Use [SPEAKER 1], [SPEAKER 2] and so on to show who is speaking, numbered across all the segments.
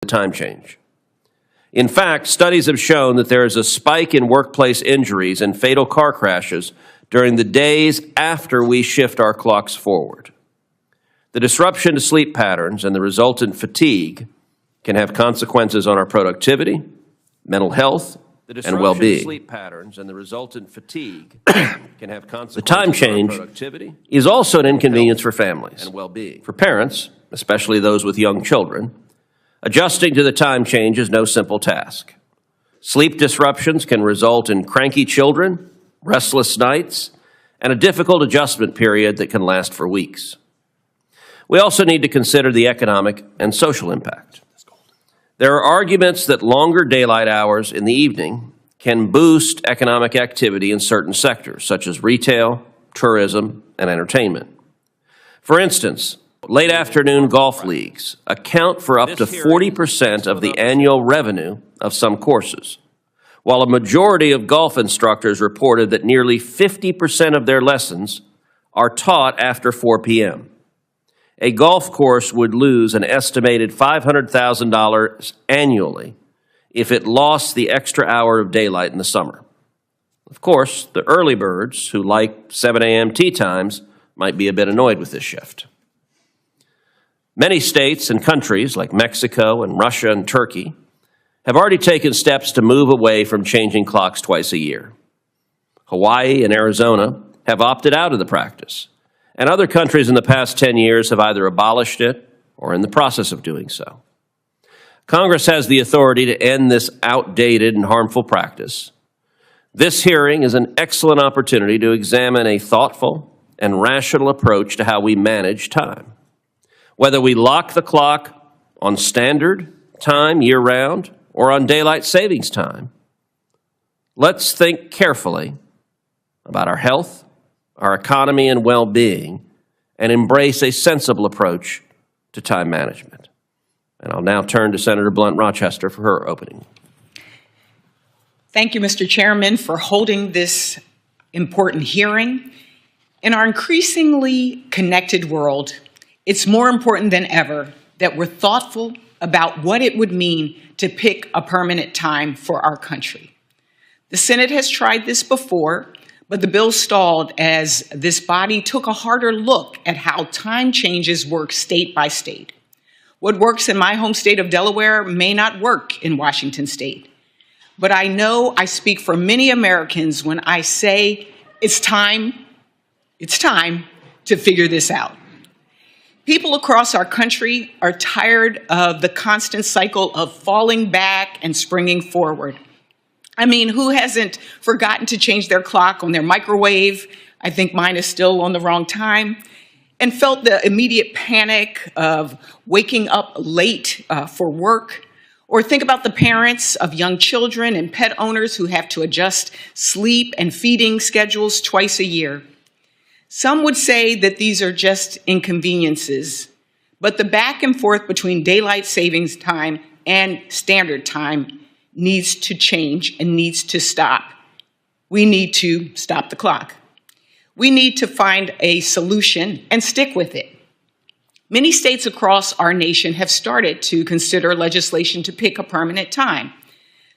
[SPEAKER 1] the time change. In fact, studies have shown that there is a spike in workplace injuries and fatal car crashes during the days after we shift our clocks forward. The disruption to sleep patterns and the resultant fatigue can have consequences on our productivity, mental health, and well-being. Sleep patterns and the resultant fatigue can have consequences. The time change is also an inconvenience for families and well-being. For parents, especially those with young children, adjusting to the time change is no simple task. Sleep disruptions can result in cranky children, restless nights, and a difficult adjustment period that can last for weeks. We also need to consider the economic and social impact. There are arguments that longer daylight hours in the evening can boost economic activity in certain sectors, such as retail, tourism, and entertainment. For instance, late afternoon golf leagues account for up to 40% of the annual revenue of some courses, while a majority of golf instructors reported that nearly 50% of their lessons are taught after 4 p.m. A golf course would lose an estimated $500,000 annually if it lost the extra hour of daylight in the summer. Of course, the early birds who like 7 a.m. tee times might be a bit annoyed with this shift. Many states and countries like Mexico and Russia and Turkey have already taken steps to move away from changing clocks twice a year. Hawaii and Arizona have opted out of the practice, and other countries in the past 10 years have either abolished it or are in the process of doing so. Congress has the authority to end this outdated and harmful practice. This hearing is an excellent opportunity to examine a thoughtful and rational approach to how we manage time. Whether we lock the clock on standard time year-round or on daylight savings time, let's think carefully about our health, our economy, and well-being, and embrace a sensible approach to time management. And I'll now turn to Senator Blunt Rochester for her opening.
[SPEAKER 2] Thank you, Mr. Chairman, for holding this important hearing. In our increasingly connected world, it's more important than ever that we're thoughtful about what it would mean to pick a permanent time for our country. The Senate has tried this before, but the bill stalled as this body took a harder look at how time changes work state by state. What works in my home state of Delaware may not work in Washington state. But I know I speak for many Americans when I say it's time to figure this out. People across our country are tired of the constant cycle of falling back and springing forward. I mean, who hasn't forgotten to change their clock on their microwave? I think mine is still on the wrong time. And felt the immediate panic of waking up late for work. Or think about the parents of young children and pet owners who have to adjust sleep and feeding schedules twice a year. Some would say that these are just inconveniences, but the back and forth between daylight savings time and standard time needs to change and needs to stop. We need to stop the clock. We need to find a solution and stick with it. Many states across our nation have started to consider legislation to pick a permanent time.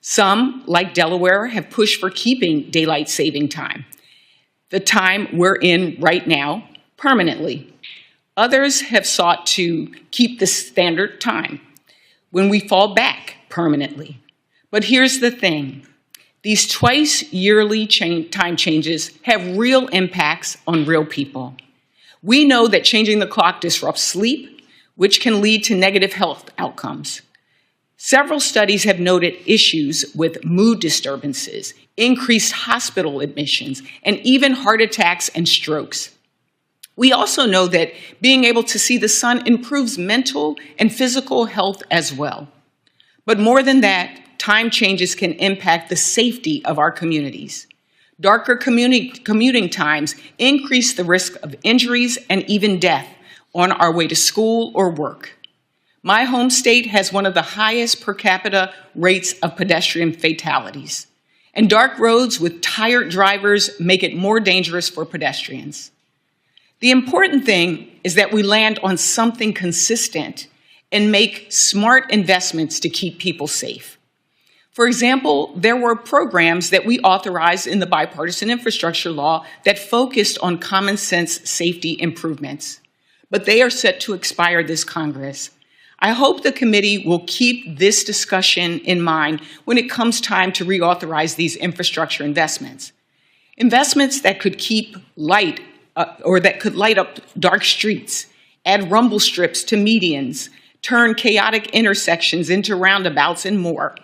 [SPEAKER 2] Some, like Delaware, have pushed for keeping daylight saving time, the time we're in right now, permanently. Others have sought to keep the standard time when we fall back permanently. But here's the thing. These twice yearly time changes have real impacts on real people. We know that changing the clock disrupts sleep, which can lead to negative health outcomes. Several studies have noted issues with mood disturbances, increased hospital admissions, and even heart attacks and strokes. We also know that being able to see the sun improves mental and physical health as well. But more than that, time changes can impact the safety of our communities. Darker commuting times increase the risk of injuries and even death on our way to school or work. My home state has one of the highest per capita rates of pedestrian fatalities, and dark roads with tired drivers make it more dangerous for pedestrians. The important thing is that we land on something consistent and make smart investments to keep people safe. For example, there were programs that we authorized in the bipartisan infrastructure law that focused on common sense safety improvements, but they are set to expire this Congress. I hope the committee will keep this discussion in mind when it comes time to reauthorize these infrastructure investments. Investments that could keep light that could light up dark streets, add rumble strips to medians, turn chaotic intersections into roundabouts, and more.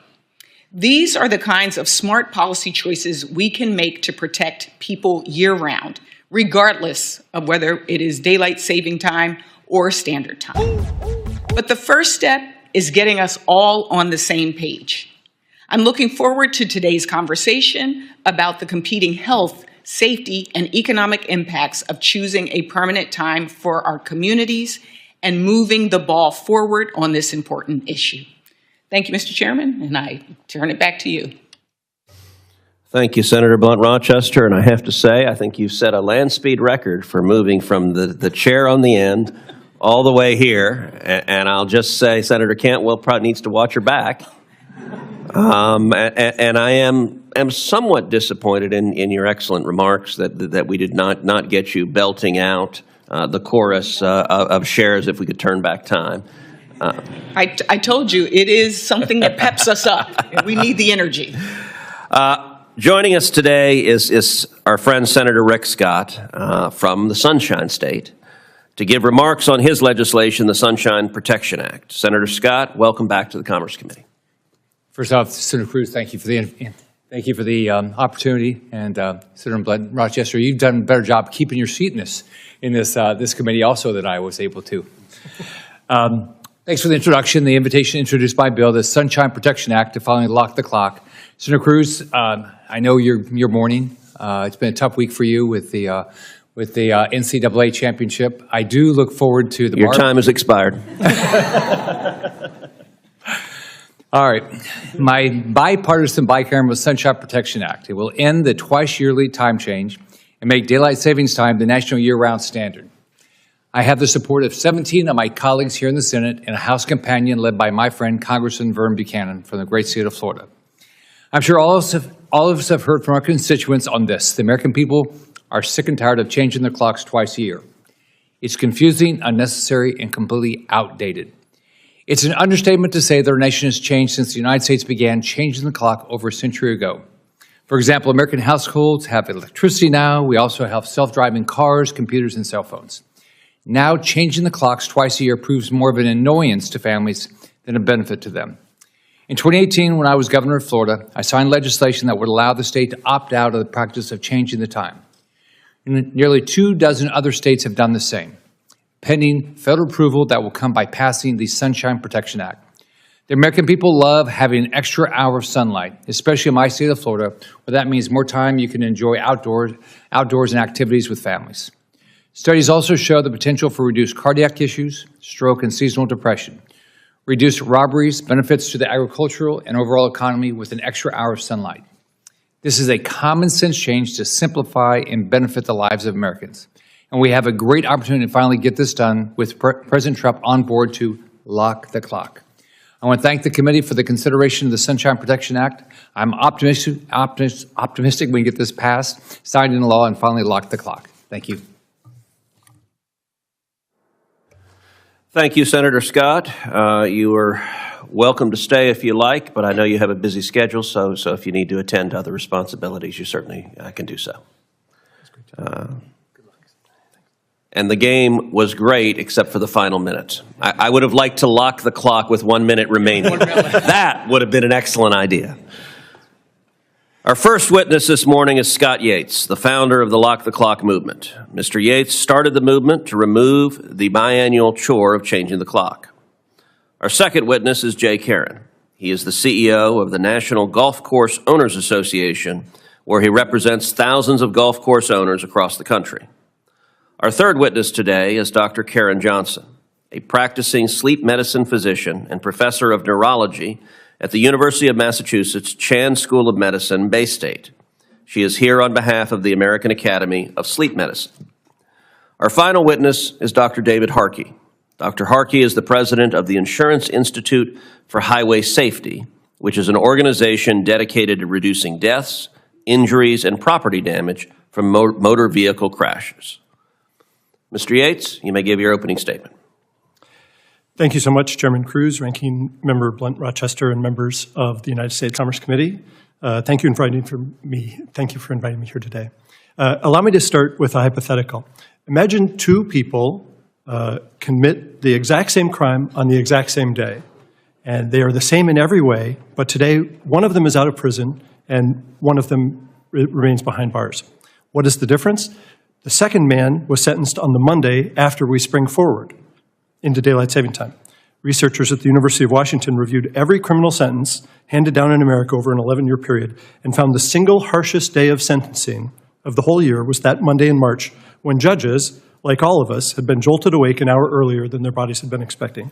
[SPEAKER 2] These are the kinds of smart policy choices we can make to protect people year-round, regardless of whether it is daylight saving time or standard time. But the first step is getting us all on the same page. I'm looking forward to today's conversation about the competing health, safety, and economic impacts of choosing a permanent time for our communities and moving the ball forward on this important issue. Thank you, Mr. Chairman, and I turn it back to you.
[SPEAKER 1] Thank you, Senator Blunt Rochester, and I have to say, I think you've set a land speed record for moving from the chair on the end all the way here, and I'll just say Senator Cantwell probably needs to watch her back. And I am somewhat disappointed in your excellent remarks that we did not get you belting out the chorus of shares if we could turn back time.
[SPEAKER 2] I told you, it is something that peps us up. We need the energy.
[SPEAKER 1] Joining us today is our friend Senator Rick Scott from the Sunshine State to give remarks on his legislation, the Sunshine Protection Act. Senator Scott, welcome back to the Commerce Committee.
[SPEAKER 3] First off, Senator Cruz, thank you for the opportunity, and Senator Blunt Rochester, you've done a better job keeping your seat in this committee also than I was able to. Thanks for the introduction, the invitation to introduce my bill, the Sunshine Protection Act, to finally lock the clock. Senator Cruz, I know you're mourning. It's been a tough week for you with the NCAA championship. I do look forward to the.
[SPEAKER 1] Your time has expired.
[SPEAKER 3] All right. My bipartisan bicameral Sunshine Protection Act. It will end the twice-yearly time change and make daylight savings time the national year-round standard. I have the support of 17 of my colleagues here in the Senate and a House companion led by my friend Congressman Vern Buchanan from the great state of Florida. I'm sure all of us have heard from our constituents on this. The American people are sick and tired of changing their clocks twice a year. It's confusing, unnecessary, and completely outdated. It's an understatement to say that our nation has changed since the United States began changing the clock over a century ago. For example, American households have electricity now. We also have self-driving cars, computers, and cell phones. Now, changing the clocks twice a year proves more of an annoyance to families than a benefit to them. In 2018, when I was governor of Florida, I signed legislation that would allow the state to opt out of the practice of changing the time. And nearly 24 other states have done the same, pending federal approval that will come by passing the Sunshine Protection Act. The American people love having an extra hour of sunlight, especially in my state of Florida, where that means more time you can enjoy outdoors and activities with families. Studies also show the potential for reduced cardiac issues, stroke, and seasonal depression. Reduced robberies, benefits to the agricultural and overall economy with an extra hour of sunlight. This is a common sense change to simplify and benefit the lives of Americans. And we have a great opportunity to finally get this done with President Trump on board to lock the clock. I want to thank the committee for the consideration of the Sunshine Protection Act. I'm optimistic we can get this passed, signed into law, and finally lock the clock. Thank you.
[SPEAKER 1] Thank you, Senator Scott. You are welcome to stay if you like, but I know you have a busy schedule, so if you need to attend to other responsibilities, you certainly can do so. And the game was great, except for the final minute. I would have liked to lock the clock with 1 minute remaining. That would have been an excellent idea. Our first witness this morning is Scott Yates, the founder of the Lock the Clock movement. Mr. Yates started the movement to remove the biannual chore of changing the clock. Our second witness is Jay Caron. He is the CEO of the National Golf Course Owners Association, where he represents thousands of golf course owners across the country. Our third witness today is Dr. Karen Johnson, a practicing sleep medicine physician and professor of neurology at the University of Massachusetts Chan School of Medicine, Bay State. She is here on behalf of the American Academy of Sleep Medicine. Our final witness is Dr. David Harkey, Dr. Harkey is the president of the Insurance Institute for Highway Safety, which is an organization dedicated to reducing deaths, injuries, and property damage from motor vehicle crashes. Mr. Yates, you may give your opening statement.
[SPEAKER 4] Thank you so much, Chairman Cruz, Ranking Member Blunt Rochester, and members of the United States Commerce Committee. Thank you for inviting me here today. Allow me to start with a hypothetical. Imagine two people commit the exact same crime on the exact same day, and they are the same in every way, but today one of them is out of prison and one of them remains behind bars. What is the difference? The second man was sentenced on the Monday after we spring forward into daylight saving time. Researchers at the University of Washington reviewed every criminal sentence handed down in America over an 11-year period and found the single harshest day of sentencing of the whole year was that Monday in March, when judges, like all of us, had been jolted awake an hour earlier than their bodies had been expecting.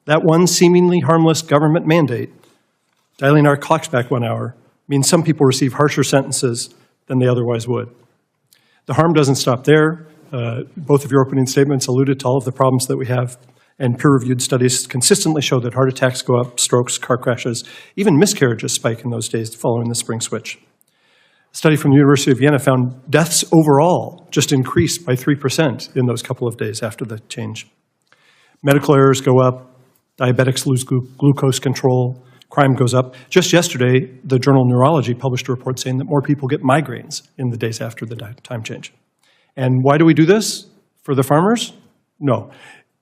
[SPEAKER 4] That one seemingly harmless government mandate, dialing our clocks back 1 hour, means some people receive harsher sentences than they otherwise would. The harm doesn't stop there. Both of your opening statements alluded to all of the problems that we have, and peer-reviewed studies consistently show that heart attacks go up, strokes, car crashes, even miscarriages spike in those days following the spring switch. A study from the University of Vienna found deaths overall just increased by 3% in those couple of days after the change. Medical errors go up, diabetics lose glucose control, crime goes up. Just yesterday, the journal Neurology published a report saying that more people get migraines in the days after the time change. And why do we do this? For the farmers? No.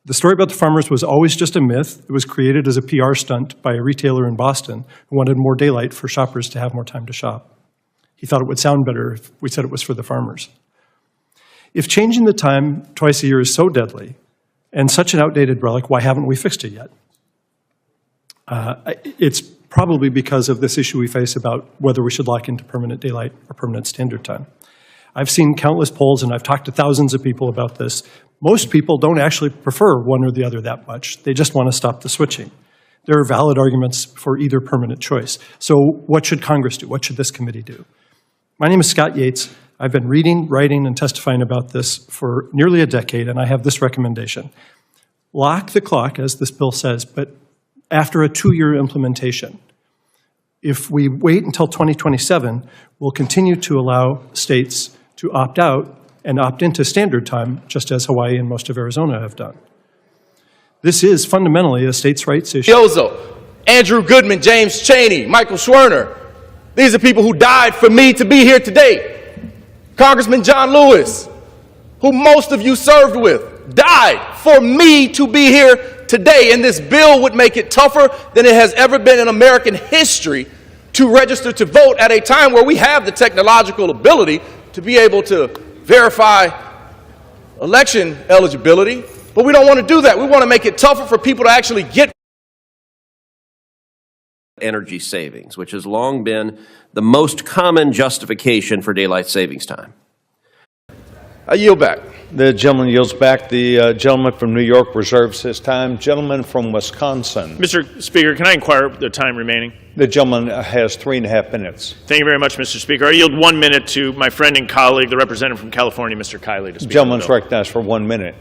[SPEAKER 4] The story about the farmers was always just a myth. It was created as a PR stunt by a retailer in Boston who wanted more daylight for shoppers to have more time to shop. He thought it would sound better if we said it was for the farmers. If changing the time twice a year is so deadly and such an outdated relic, why haven't we fixed it yet? It's probably because of this issue we face about whether we should lock into permanent daylight or permanent standard time. I've seen countless polls, and I've talked to thousands of people about this. Most people don't actually prefer one or the other that much. They just want to stop the switching. There are valid arguments for either permanent choice. So what should Congress do? What should this committee do? My name is Scott Yates. I've been reading, writing, and testifying about this for nearly a decade, and I have this recommendation. Lock the clock, as this bill says, but after a 2-year implementation. If we wait until 2027, we'll continue to allow states to opt out and opt into standard time, just as Hawaii and most of Arizona have done. This is fundamentally a states' rights issue.
[SPEAKER 5] Yozo, Andrew Goodman, James Chaney, Michael Schwerner. These are people who died for me to be here today. Congressman John Lewis, who most of you served with, died for me to be here today. And this bill would make it tougher than it has ever been in American history to register to vote at a time where we have the technological ability to be able to verify election eligibility. But we don't want to do that. We want to make it tougher for people to actually get
[SPEAKER 1] energy savings, which has long been the most common justification for daylight savings time.
[SPEAKER 5] I yield back.
[SPEAKER 6] The gentleman yields back. The gentleman from New York reserves his time. Gentleman from Wisconsin.
[SPEAKER 7] Mr. Speaker, can I inquire the time remaining?
[SPEAKER 6] The gentleman has 3.5 minutes.
[SPEAKER 7] Thank you very much, Mr. Speaker. I yield 1 minute to my friend and colleague, the representative from California, Mr. Kiley, to speak.
[SPEAKER 6] The gentleman's recognized for 1 minute.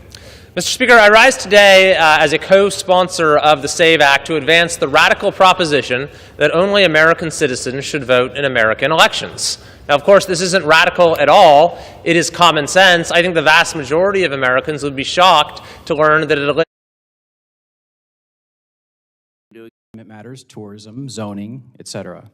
[SPEAKER 8] Mr. Speaker, I rise today as a co-sponsor of the SAVE Act to advance the radical proposition that only American citizens should vote in American elections. Now, of course, this isn't radical at all. It is common sense. I think the vast majority of Americans would be shocked to learn that it
[SPEAKER 9] matters, tourism, zoning, etc.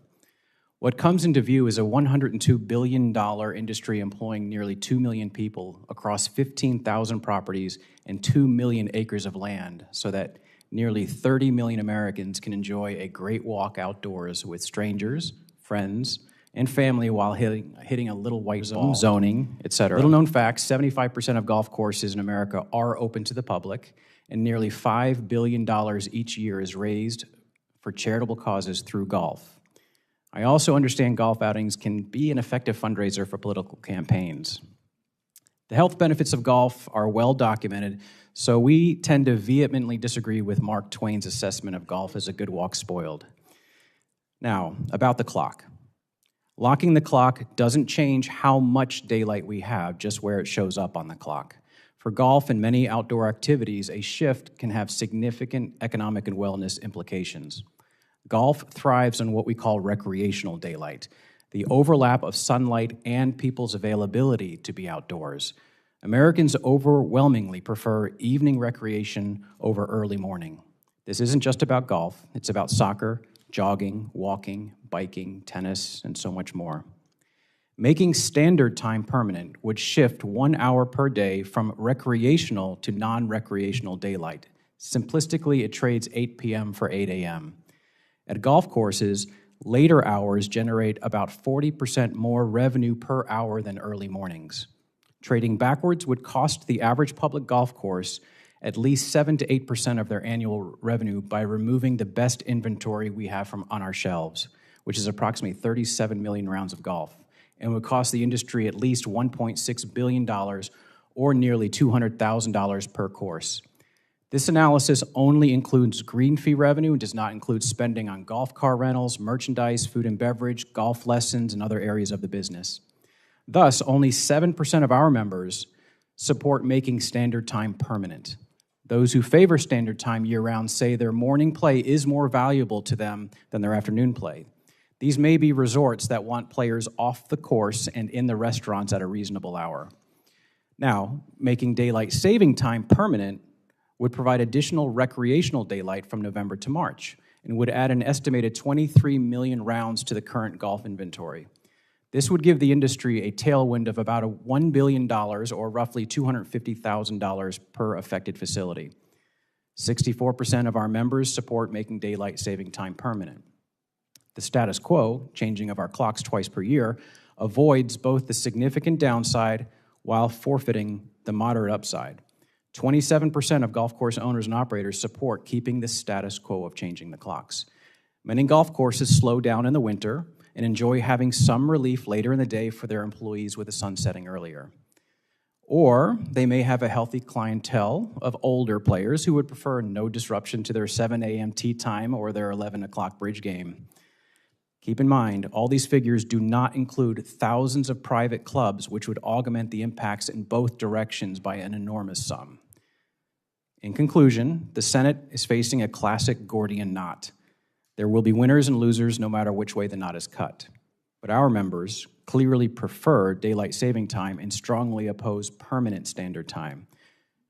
[SPEAKER 9] What comes into view is a $102 billion industry employing nearly 2 million people across 15,000 properties and 2 million acres of land, so that nearly 30 million Americans can enjoy a great walk outdoors with strangers, friends, and family while hitting a little white ball, zoning, etc. Little known fact, 75% of golf courses in America are open to the public, and nearly $5 billion each year is raised for charitable causes through golf. I also understand golf outings can be an effective fundraiser for political campaigns. The health benefits of golf are well documented, so we tend to vehemently disagree with Mark Twain's assessment of golf as a good walk spoiled. Now, about the clock. Locking the clock doesn't change how much daylight we have, just where it shows up on the clock. For golf and many outdoor activities, a shift can have significant economic and wellness implications. Golf thrives on what we call recreational daylight, the overlap of sunlight and people's availability to be outdoors. Americans overwhelmingly prefer evening recreation over early morning. This isn't just about golf, it's about soccer, jogging, walking, biking, tennis, and so much more. Making standard time permanent would shift 1 hour per day from recreational to non-recreational daylight. Simplistically, it trades 8 p.m. for 8 a.m. At golf courses, later hours generate about 40% more revenue per hour than early mornings. Trading backwards would cost the average public golf course at least 7 to 8% of their annual revenue by removing the best inventory we have on our shelves, which is approximately 37 million rounds of golf, and would cost the industry at least $1.6 billion or nearly $200,000 per course. This analysis only includes green fee revenue and does not include spending on golf car rentals, merchandise, food and beverage, golf lessons, and other areas of the business. Thus, only 7% of our members support making standard time permanent. Those who favor standard time year-round say their morning play is more valuable to them than their afternoon play. These may be resorts that want players off the course and in the restaurants at a reasonable hour. Now, making daylight saving time permanent would provide additional recreational daylight from November to March and would add an estimated 23 million rounds to the current golf inventory. This would give the industry a tailwind of about $1 billion or roughly $250,000 per affected facility. 64% of our members support making daylight saving time permanent. The status quo, changing of our clocks twice per year, avoids both the significant downside while forfeiting the moderate upside. 27% of golf course owners and operators support keeping the status quo of changing the clocks. Many golf courses slow down in the winter and enjoy having some relief later in the day for their employees with the sun setting earlier. Or they may have a healthy clientele of older players who would prefer no disruption to their 7 a.m. tee time or their 11 o'clock bridge game. Keep in mind, all these figures do not include thousands of private clubs, which would augment the impacts in both directions by an enormous sum. In conclusion, the Senate is facing a classic Gordian knot. There will be winners and losers no matter which way the knot is cut. But our members clearly prefer daylight saving time and strongly oppose permanent standard time.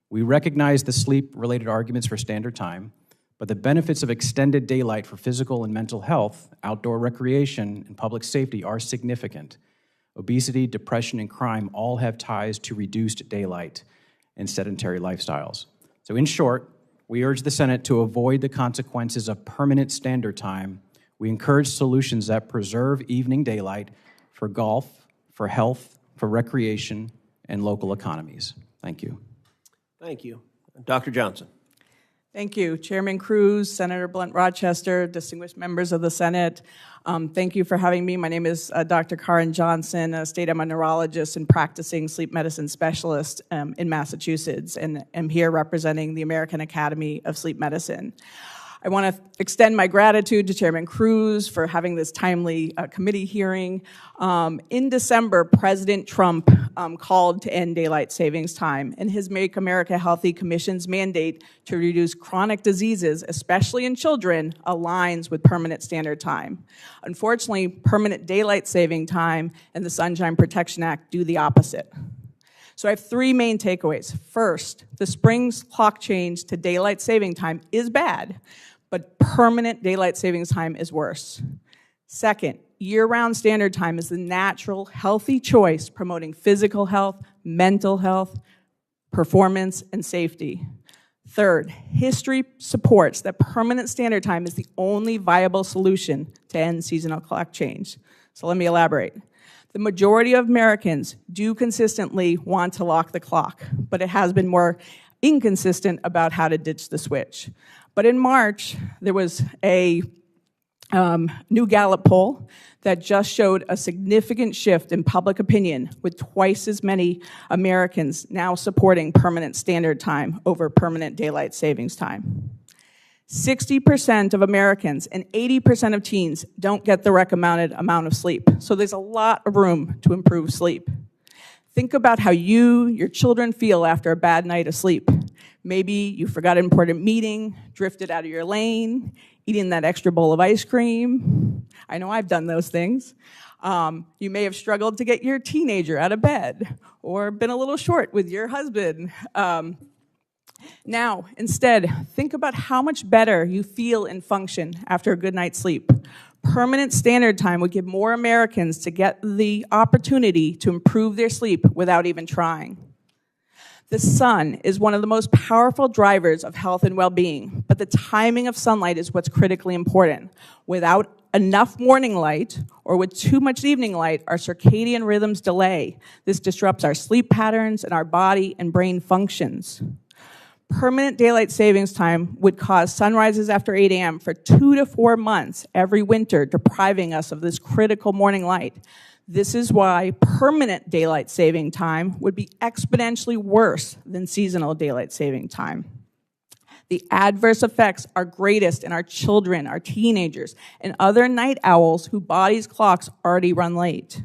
[SPEAKER 9] We recognize the sleep-related arguments for standard time, but the benefits of extended daylight for physical and mental health, outdoor recreation, and public safety are significant. Obesity, depression, and crime all have ties to reduced daylight and sedentary lifestyles. So in short, we urge the Senate to avoid the consequences of permanent standard time. We encourage solutions that preserve evening daylight for golf, for health, for recreation, and local economies. Thank you.
[SPEAKER 1] Thank you. Dr. Johnson.
[SPEAKER 10] Thank you. Chairman Cruz, Senator Blunt Rochester, distinguished members of the Senate. Thank you for having me. My name is Dr. Karen Johnson, a state I'm a neurologist and practicing sleep medicine specialist in Massachusetts, and am here representing the American Academy of Sleep Medicine. I want to extend my gratitude to Chairman Cruz for having this timely committee hearing. In December, President Trump called to end daylight savings time, and his Make America Healthy Commission's mandate to reduce chronic diseases, especially in children, aligns with permanent standard time. Unfortunately, permanent daylight saving time and the Sunshine Protection Act do the opposite. So I have three main takeaways. First, the spring's clock change to daylight saving time is bad, but permanent daylight savings time is worse. Second, year-round standard time is the natural, healthy choice promoting physical health, mental health, performance, and safety. Third, history supports that permanent standard time is the only viable solution to end seasonal clock change. So let me elaborate. The majority of Americans do consistently want to lock the clock, but it has been more inconsistent about how to ditch the switch. But in March, there was a new Gallup poll that just showed a significant shift in public opinion, with twice as many Americans now supporting permanent standard time over permanent daylight savings time. 60% of Americans and 80% of teens don't get the recommended amount of sleep, so there's a lot of room to improve sleep. Think about how you, your children feel after a bad night of sleep. Maybe you forgot an important meeting, drifted out of your lane, eating that extra bowl of ice cream. I know I've done those things. You may have struggled to get your teenager out of bed or been a little short with your husband. Now, instead, think about how much better you feel and function after a good night's sleep. Permanent standard time would give more Americans to get the opportunity to improve their sleep without even trying. The sun is one of the most powerful drivers of health and well-being, but the timing of sunlight is what's critically important. Without enough morning light or with too much evening light, our circadian rhythms delay. This disrupts our sleep patterns and our body and brain functions. Permanent daylight savings time would cause sunrises after 8 a.m. for 2 to 4 months every winter, depriving us of this critical morning light. This is why permanent daylight saving time would be exponentially worse than seasonal daylight saving time. The adverse effects are greatest in our children, our teenagers, and other night owls whose bodies' clocks already run late.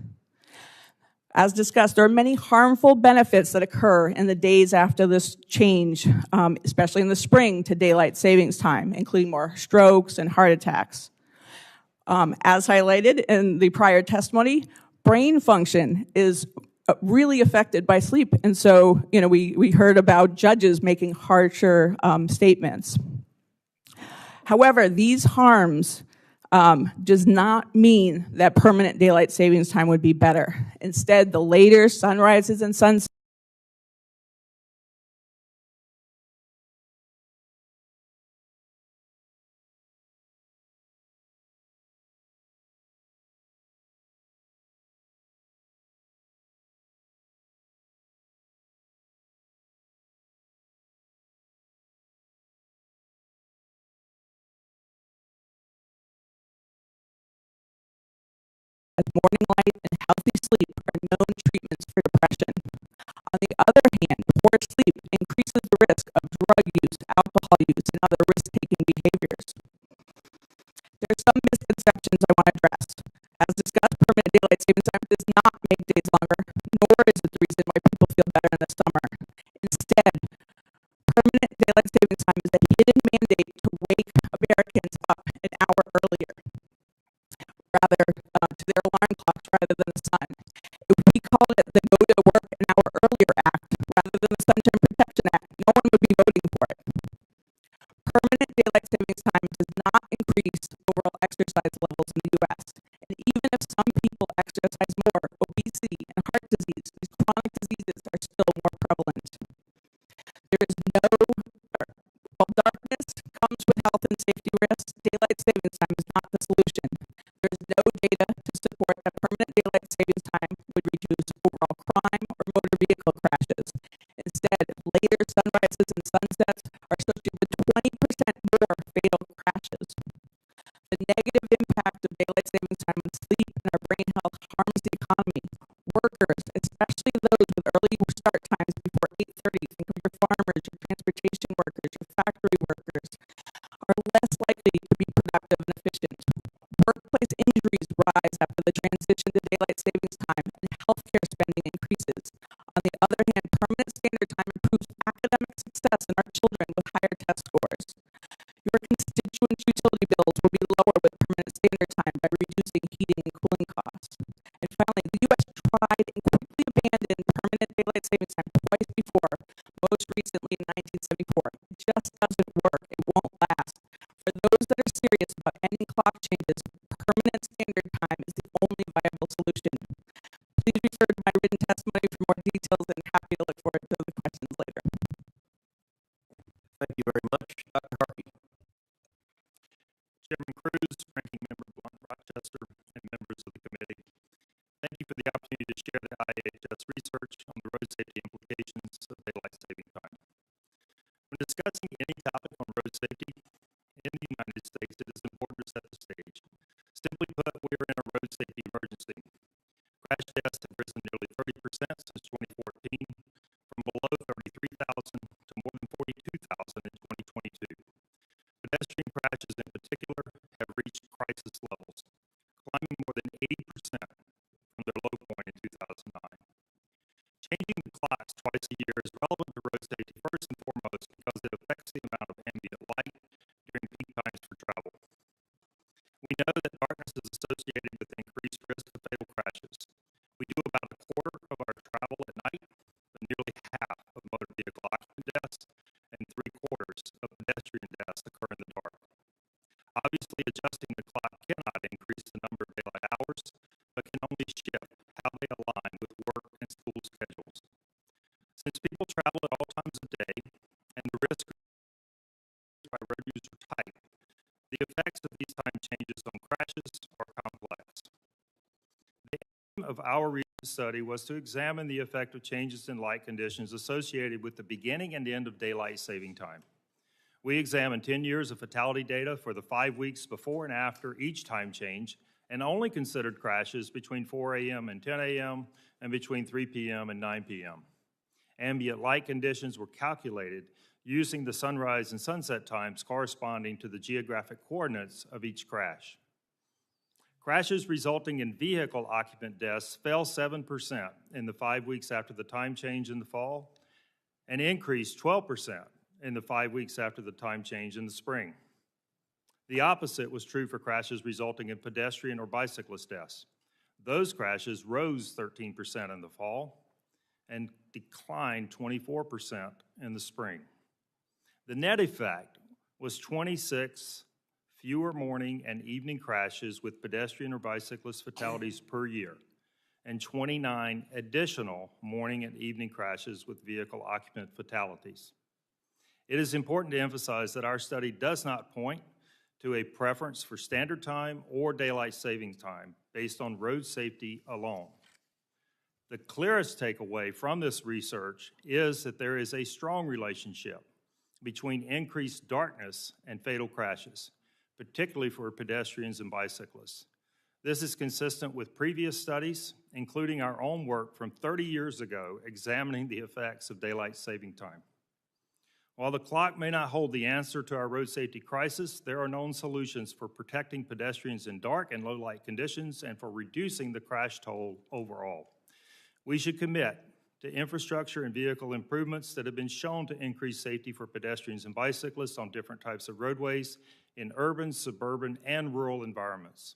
[SPEAKER 10] As discussed, there are many harmful benefits that occur in the days after this change, especially in the spring to daylight savings time, including more strokes and heart attacks. As highlighted in the prior testimony, brain function is really affected by sleep. And so, we heard about judges making harsher statements. However, these harms does not mean that permanent daylight savings time would be better. Instead, the later sunrises and sunsets morning light and healthy sleep are known treatments for depression. On the other hand, poor sleep increases the risk of drug use, alcohol use, and other risk-taking behaviors. There are some misconceptions I want to address. As discussed, permanent daylight savings time does not make days longer, nor is it the reason why people feel better in the summer. Instead, permanent daylight savings time is a hidden mandate to wake Americans up an hour earlier, to their alarm clocks rather than the sun. If we called it the Go to Work an Hour Earlier Act rather than the Sunshine Protection Act, no one would be voting for it. Permanent daylight savings time does not increase overall exercise levels in the U.S. And even if some people exercise more, obesity and heart disease, these chronic diseases are still more prevalent. While darkness comes with health and safety risks, daylight savings time is not the solution. There is no data to support that permanent daylight savings time would reduce overall crime or motor vehicle crashes. Instead, later sunrises and sunsets are associated with 20% more fatal crashes. The negative impact of daylight savings time on sleep and our brain health harms the economy. Workers, especially those with early start times before 8:30, think of your farmers, your transportation workers, your factory workers, are less likely to be productive and efficient. Workplace injuries rise after the transition to daylight savings time, and healthcare spending increases. On the other hand, permanent standard time improves academic success in our children with higher test scores. Your constituents' utility bills will be lower with permanent standard time by reducing heating and cooling costs. And finally, the U.S. tried and quickly abandoned permanent daylight savings time twice before, most recently in 1974. It just doesn't work. It won't last. For those that are serious about ending clock changes, permanent standard time is the only viable solution. Please refer to my written testimony for more details, and happy to look forward to the questions later.
[SPEAKER 1] Thank you very much. Dr. Harkey.
[SPEAKER 11] Chairman Cruz, Ranking Member Blunt Rochester, and members of the committee, thank you for the opportunity to share the IHS research on the road safety implications of daylight saving time. When discussing any topic on road safety in the United States, it is important to set the stage. Simply put, we are in a road safety emergency. Crash deaths have risen nearly 30% since 2014, from below 33,000 to more than 42,000 in 2022. Pedestrian crashes in particular have reached crisis levels, climbing more than 80% from their low point in 2009. associated with increased risk of fatal crashes. We do about a quarter of our travel at night, but nearly half of motor vehicle occupant deaths and 3/4 of pedestrian deaths occur in the dark. Obviously, adjusting the clock cannot increase the number of daylight hours, but can only shift how they align with work and school schedules. Since people travel at all times of day and the risk by road use are tight, the effects of these time changes on crashes are complex. The aim of our recent study was to examine the effect of changes in light conditions associated with the beginning and end of daylight saving time. We examined 10 years of fatality data for the 5 weeks before and after each time change, and only considered crashes between 4 a.m. and 10 a.m. and between 3 p.m. and 9 p.m. Ambient light conditions were calculated using the sunrise and sunset times corresponding to the geographic coordinates of each crash. Crashes resulting in vehicle occupant deaths fell 7% in the 5 weeks after the time change in the fall and increased 12% in the 5 weeks after the time change in the spring. The opposite was true for crashes resulting in pedestrian or bicyclist deaths. Those crashes rose 13% in the fall and declined 24% in the spring. The net effect was 26 fewer morning and evening crashes with pedestrian or bicyclist fatalities per year, and 29 additional morning and evening crashes with vehicle occupant fatalities. It is important to emphasize that our study does not point to a preference for standard time or daylight savings time based on road safety alone. The clearest takeaway from this research is that there is a strong relationship between increased darkness and fatal crashes, particularly for pedestrians and bicyclists. This is consistent with previous studies, including our own work from 30 years ago examining the effects of daylight saving time. While the clock may not hold the answer to our road safety crisis, there are known solutions for protecting pedestrians in dark and low light conditions and for reducing the crash toll overall. We should commit to infrastructure and vehicle improvements that have been shown to increase safety for pedestrians and bicyclists on different types of roadways in urban, suburban, and rural environments.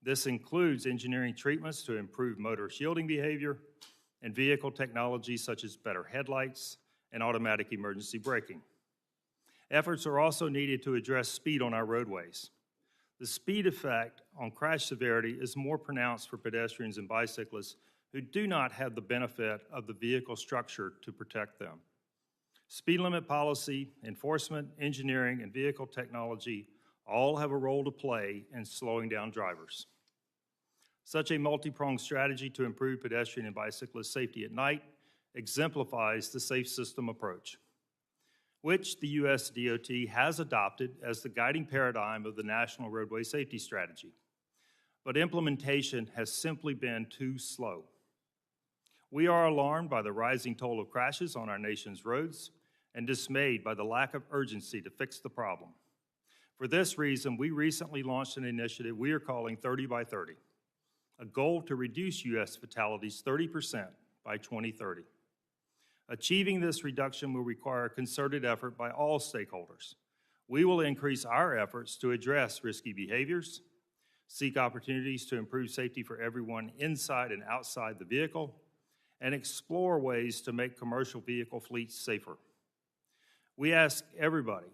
[SPEAKER 11] This includes engineering treatments to improve motor shielding behavior and vehicle technology such as better headlights and automatic emergency braking. Efforts are also needed to address speed on our roadways. The speed effect on crash severity is more pronounced for pedestrians and bicyclists who do not have the benefit of the vehicle structure to protect them. Speed limit policy, enforcement, engineering, and vehicle technology all have a role to play in slowing down drivers. Such a multi-pronged strategy to improve pedestrian and bicyclist safety at night exemplifies the safe system approach, which the U.S. DOT has adopted as the guiding paradigm of the National Roadway Safety Strategy. But implementation has simply been too slow. We are alarmed by the rising toll of crashes on our nation's roads and dismayed by the lack of urgency to fix the problem. For this reason, we recently launched an initiative we are calling 30 by 30, a goal to reduce U.S. fatalities 30% by 2030. Achieving this reduction will require a concerted effort by all stakeholders. We will increase our efforts to address risky behaviors, seek opportunities to improve safety for everyone inside and outside the vehicle, and explore ways to make commercial vehicle fleets safer. We ask everybody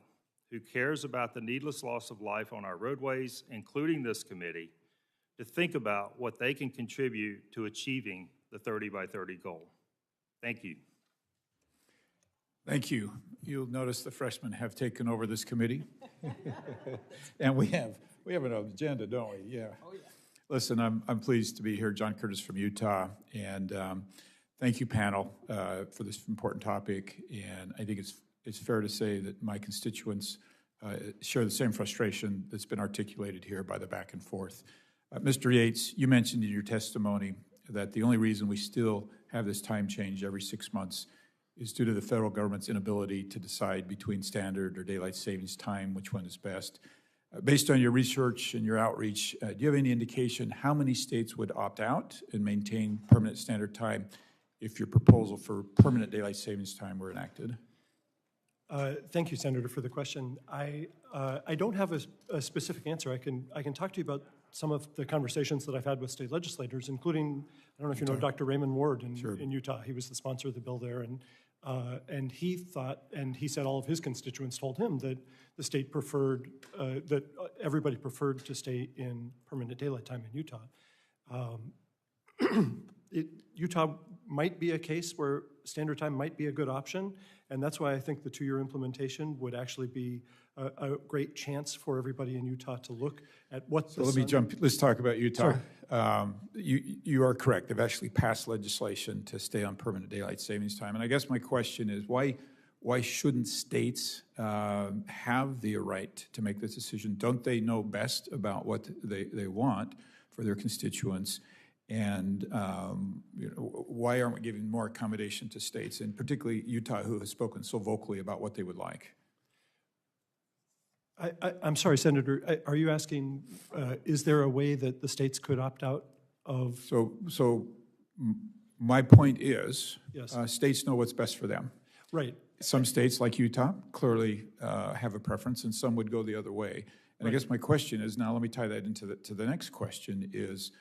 [SPEAKER 11] who cares about the needless loss of life on our roadways, including this committee, to think about what they can contribute to achieving the 30 by 30 goal. Thank you.
[SPEAKER 12] Thank you. You'll notice the freshmen have taken over this committee. And we have an agenda, don't we? Yeah. Oh, yeah. Listen, I'm pleased to be here. John Curtis from Utah. And thank you, panel, for this important topic. And I think it's fair to say that my constituents share the same frustration that's been articulated here by the back and forth. Mr. Yates, you mentioned in your testimony that the only reason we still have this time change every 6 months is due to the federal government's inability to decide between standard or daylight savings time, which one is best. Based on your research and your outreach, do you have any indication how many states would opt out and maintain permanent standard time if your proposal for permanent daylight savings time were enacted?
[SPEAKER 4] Thank you, Senator, for the question. I don't have a specific answer. I can talk to you about some of the conversations that I've had with state legislators, including, I don't know if you know Dr. Raymond Ward in Utah. He was the sponsor of the bill there, and he thought, and he said all of his constituents told him that the state preferred, that everybody preferred to stay in permanent daylight time in Utah. Utah might be a case where standard time might be a good option, and that's why I think the 2-year implementation would actually be a great chance for everybody in Utah to look at what
[SPEAKER 12] So let me jump, let's talk about Utah. You are correct. They've actually passed legislation to stay on permanent daylight savings time. And I guess my question is, why shouldn't states have the right to make this decision? Don't they know best about what they want for their constituents? And why aren't we giving more accommodation to states, and particularly Utah, who has spoken so vocally about what they would like?
[SPEAKER 4] I'm sorry, Senator, are you asking, is there a way that the states could opt out of?
[SPEAKER 12] So my point is,
[SPEAKER 4] Yes.
[SPEAKER 12] States know what's best for them.
[SPEAKER 4] Right.
[SPEAKER 12] Some states, like Utah, clearly have a preference, and some would go the other way. And I guess my question is, now let me tie that into the next question, is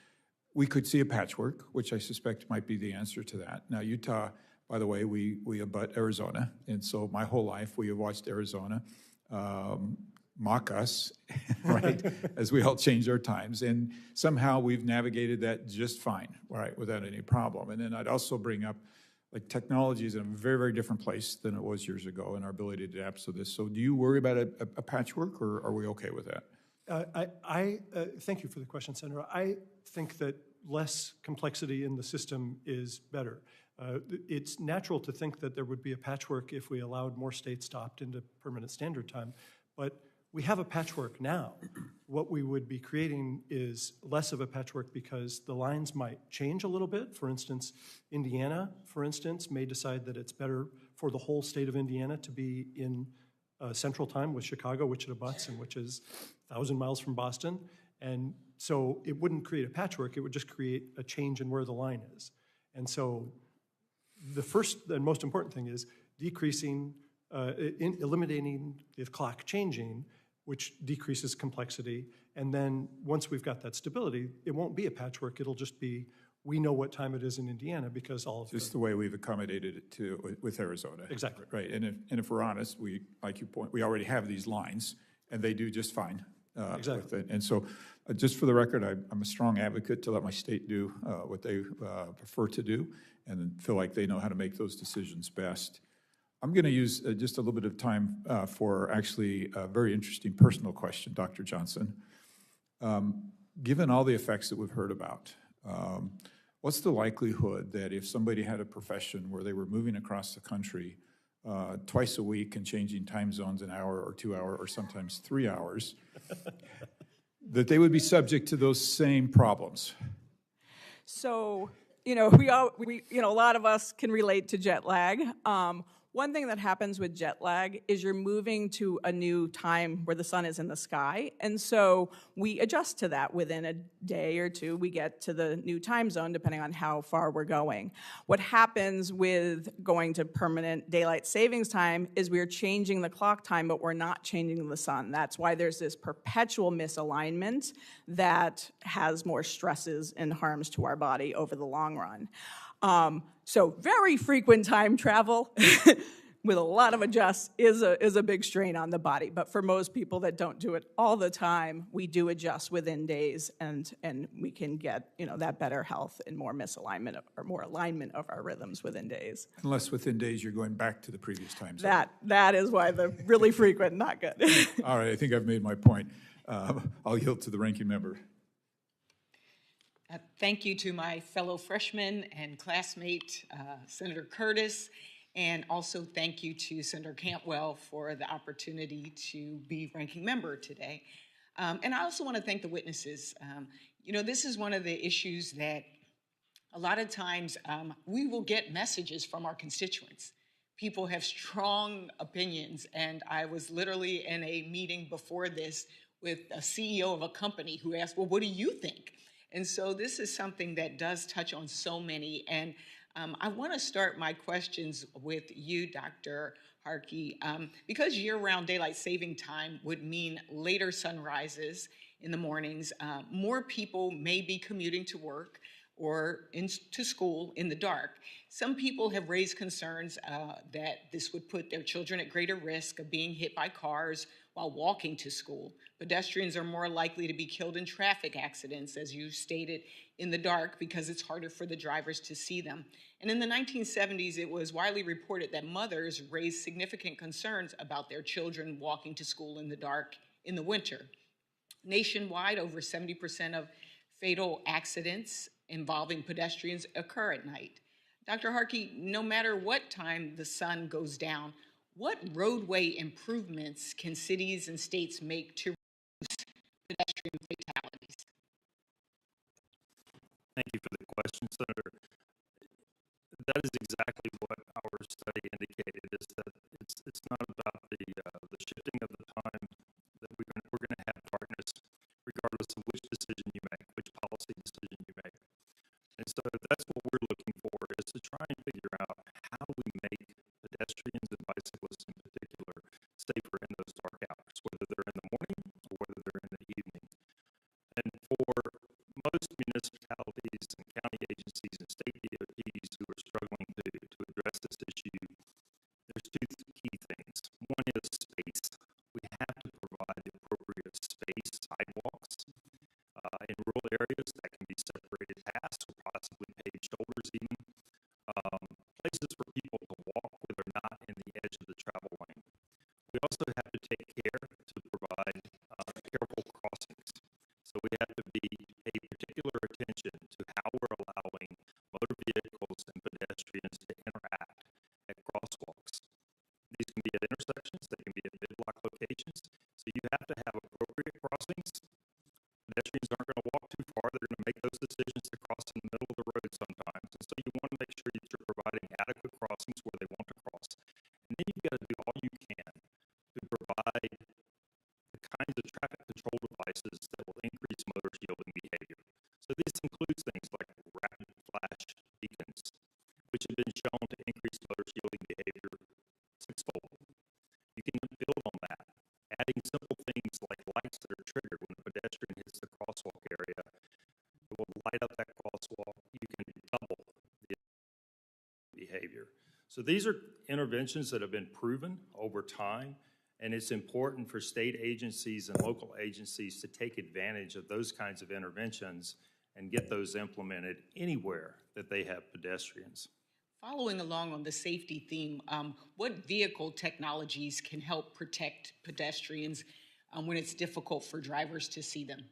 [SPEAKER 12] we could see a patchwork, which I suspect might be the answer to that. Now, Utah, by the way, we abut Arizona, and so my whole life we have watched Arizona mock us, right, as we all change our times, and somehow we've navigated that just fine, right, without any problem. And then I'd also bring up, like, technology is in a very, very different place than it was years ago, and our ability to adapt to this. So do you worry about a patchwork, or are we okay with that?
[SPEAKER 4] Thank you for the question, Senator. I think that less complexity in the system is better. It's natural to think that there would be a patchwork if we allowed more states to opt into permanent standard time, but we have a patchwork now. What we would be creating is less of a patchwork because the lines might change a little bit. For instance, Indiana, for instance, may decide that it's better for the whole state of Indiana to be in Central Time with Chicago, which it abuts and which is 1,000 miles from Boston. And so it wouldn't create a patchwork, it would just create a change in where the line is. And so the first and most important thing is decreasing, eliminating the clock changing, which decreases complexity. And then once we've got that stability, it won't be a patchwork, it'll just be, we know what time it is in Indiana because all of
[SPEAKER 12] Just the way we've accommodated it to with Arizona.
[SPEAKER 4] Exactly.
[SPEAKER 12] Right, and if we're honest, we, like you point, we already have these lines, and they do just fine.
[SPEAKER 4] Exactly.
[SPEAKER 12] With it. And so, just for the record, I'm a strong advocate to let my state do what they prefer to do, and feel like they know how to make those decisions best. I'm going to use just a little bit of time for actually a very interesting personal question, Dr. Johnson. Given all the effects that we've heard about, what's the likelihood that if somebody had a profession where they were moving across the country twice a week and changing time zones an hour or 2 hours or sometimes 3 hours, that they would be subject to those same problems?
[SPEAKER 10] So, you know, a lot of us can relate to jet lag. One thing that happens with jet lag is you're moving to a new time where the sun is in the sky, and so we adjust to that. Within a day or two, we get to the new time zone, depending on how far we're going. What happens with going to permanent daylight savings time is we're changing the clock time, but we're not changing the sun. That's why there's this perpetual misalignment that has more stresses and harms to our body over the long run. So very frequent time travel with a lot of adjusts is a big strain on the body. But for most people that don't do it all the time, we do adjust within days, and we can get, you know, that better health and more misalignment or more alignment of our rhythms within days.
[SPEAKER 12] Unless within days you're going back to the previous time zone.
[SPEAKER 10] That is why the really frequent, not good.
[SPEAKER 12] All right, I think I've made my point. I'll yield to the ranking member.
[SPEAKER 2] Thank you to my fellow freshman and classmate, Senator Curtis, and also thank you to Senator Cantwell for the opportunity to be ranking member today. And I also want to thank the witnesses. You know, this is one of the issues that a lot of times we will get messages from our constituents. People have strong opinions, and I was literally in a meeting before this with a CEO of a company who asked, well, what do you think? And so this is something that does touch on so many. And I want to start my questions with you, Dr. Harkey, because year-round daylight saving time would mean later sunrises in the mornings, more people may be commuting to work or to school in the dark. Some people have raised concerns that this would put their children at greater risk of being hit by cars while walking to school. Pedestrians are more likely to be killed in traffic accidents, as you stated, in the dark because it's harder for the drivers to see them. And in the 1970s, it was widely reported that mothers raised significant concerns about their children walking to school in the dark in the winter. Nationwide, over 70% of fatal accidents involving pedestrians occur at night. Dr. Harkey, no matter what time the sun goes down, what roadway improvements can cities and states make to reduce pedestrian fatalities?
[SPEAKER 11] Thank you for the question, Senator. That is exactly what our study indicated, is that it's not about the shifting of the time that we're going to have darkness, regardless of which decision you make, which policy decision you make. And so that's what we're looking for, is to try and figure out how we make pedestrians and bicyclists in particular safer in those dark hours, whether they're in the morning or whether they're in the evening. And for most municipalities and county agencies and state DOTs who are struggling to address this issue, there's two key things. One is space. We have to provide the appropriate space, sidewalks, in rural areas that can be separated paths or possibly paved shoulders even, places for people to walk where they're not in the edge of the travel lane. We also have to take care to provide careful crossings. So we have to pay particular attention to how we're allowing motor vehicles and pedestrians to interact at crosswalks. These can be at intersections, they can be at mid-block locations. So you have to have appropriate crossings. Pedestrians aren't going to walk too far. They're going to make those decisions to cross in the middle of the road sometimes. And so you want to make sure that you're providing adequate crossings where they want to cross. And then you've got to do all you can to provide the kinds of traffic control devices that will increase motor shielding behavior. So this includes things like rapid flash beacons, which have been shown to increase motor shielding behavior sixfold. You can build on that, adding simple things like lights that are triggered when a pedestrian hits the crosswalk area. It will light up that crosswalk. You can double the behavior. So these are interventions that have been proven over time, and it's important for state agencies and local agencies to take advantage of those kinds of interventions and get those implemented anywhere that they have pedestrians.
[SPEAKER 2] Following along on the safety theme, what vehicle technologies can help protect pedestrians when it's difficult for drivers to see them?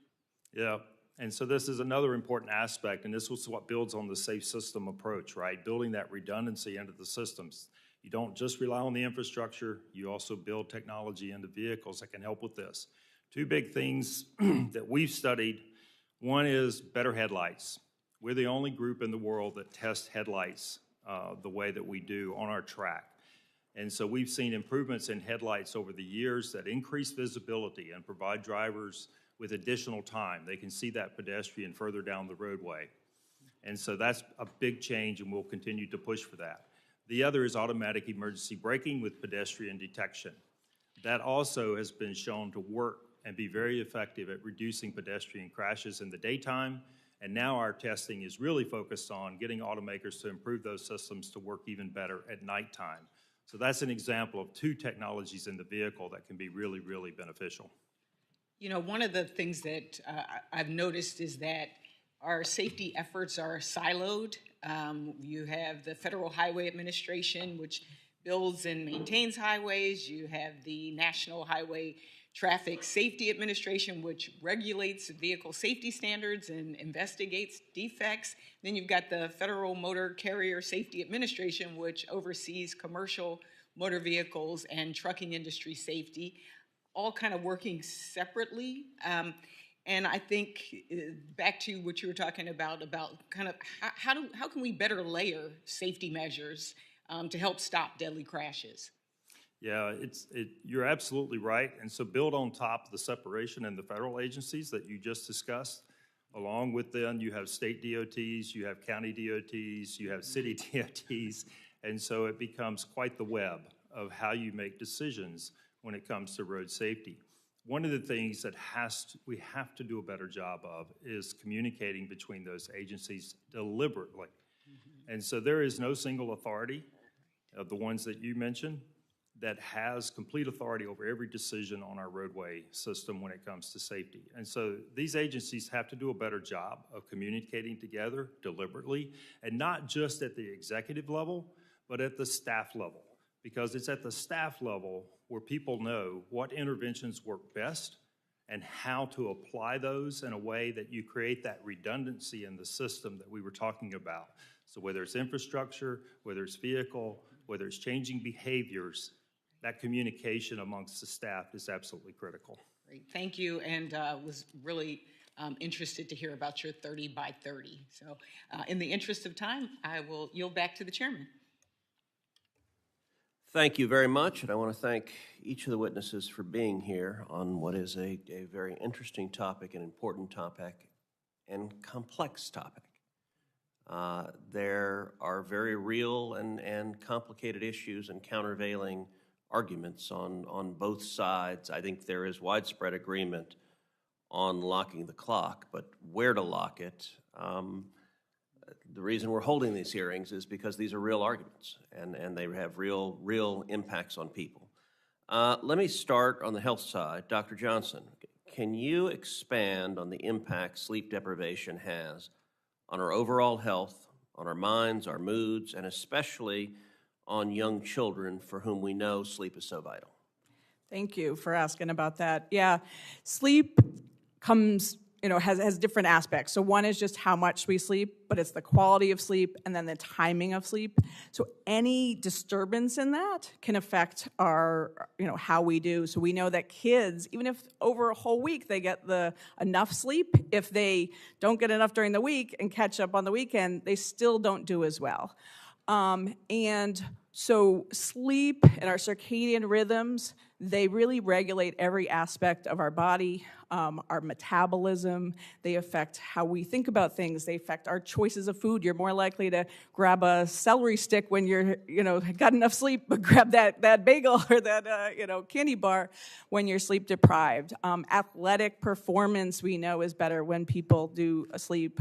[SPEAKER 11] Yeah, and so this is another important aspect, and this was what builds on the safe system approach, right? Building that redundancy into the systems. You don't just rely on the infrastructure, you also build technology into vehicles that can help with this. Two big things that we've studied. One is better headlights. We're the only group in the world that tests headlights the way that we do on our track. And so we've seen improvements in headlights over the years that increase visibility and provide drivers with additional time. They can see that pedestrian further down the roadway. And so that's a big change, and we'll continue to push for that. The other is automatic emergency braking with pedestrian detection. That also has been shown to work and be very effective at reducing pedestrian crashes in the daytime. And now our testing is really focused on getting automakers to improve those systems to work even better at nighttime. So that's an example of two technologies in the vehicle that can be really, really beneficial.
[SPEAKER 2] You know, one of the things that I've noticed is that our safety efforts are siloed. You have the Federal Highway Administration, which builds and maintains highways. You have the National Highway Traffic Safety Administration, which regulates vehicle safety standards and investigates defects. Then you've got the Federal Motor Carrier Safety Administration, which oversees commercial motor vehicles and trucking industry safety, all kind of working separately. And I think back to what you were talking about kind of how can we better layer safety measures to help stop deadly crashes?
[SPEAKER 11] Yeah, you're absolutely right. And so build on top of the separation in the federal agencies that you just discussed. Along with them, you have state DOTs, you have county DOTs, you have city DOTs. And so it becomes quite the web of how you make decisions when it comes to road safety. one of the things that we have to do a better job of is communicating between those agencies deliberately. And so there is no single authority of the ones that you mentioned that has complete authority over every decision on our roadway system when it comes to safety. And so these agencies have to do a better job of communicating together deliberately, and not just at the executive level, but at the staff level, because it's at the staff level where people know what interventions work best and how to apply those in a way that you create that redundancy in the system that we were talking about. So whether it's infrastructure, whether it's vehicle, whether it's changing behaviors, that communication amongst the staff is absolutely critical.
[SPEAKER 2] Great, thank you, and was really interested to hear about your 30 by 30. So in the interest of time, I will yield back to the chairman.
[SPEAKER 1] Thank you very much, and I want to thank each of the witnesses for being here on what is a very interesting topic, an important topic, and complex topic. There are very real and complicated issues and countervailing arguments on both sides. I think there is widespread agreement on locking the clock, but where to lock it. The reason we're holding these hearings is because these are real arguments, and they have real impacts on people. Let me start on the health side. Dr. Johnson, can you expand on the impact sleep deprivation has on our overall health, on our minds, our moods, and especially on young children for whom we know sleep is so vital?
[SPEAKER 10] Thank you for asking about that. Yeah, sleep comes, has different aspects. So one is just how much we sleep, but it's the quality of sleep and then the timing of sleep. So any disturbance in that can affect our, how we do. So we know that kids, even if over a whole week they get enough sleep, if they don't get enough during the week and catch up on the weekend, they still don't do as well. And so sleep and our circadian rhythms, they really regulate every aspect of our body, our metabolism. They affect how we think about things. They affect our choices of food. You're more likely to grab a celery stick when you're, got enough sleep, but grab that bagel or that, candy bar when you're sleep deprived. Athletic performance, we know, is better when people do sleep.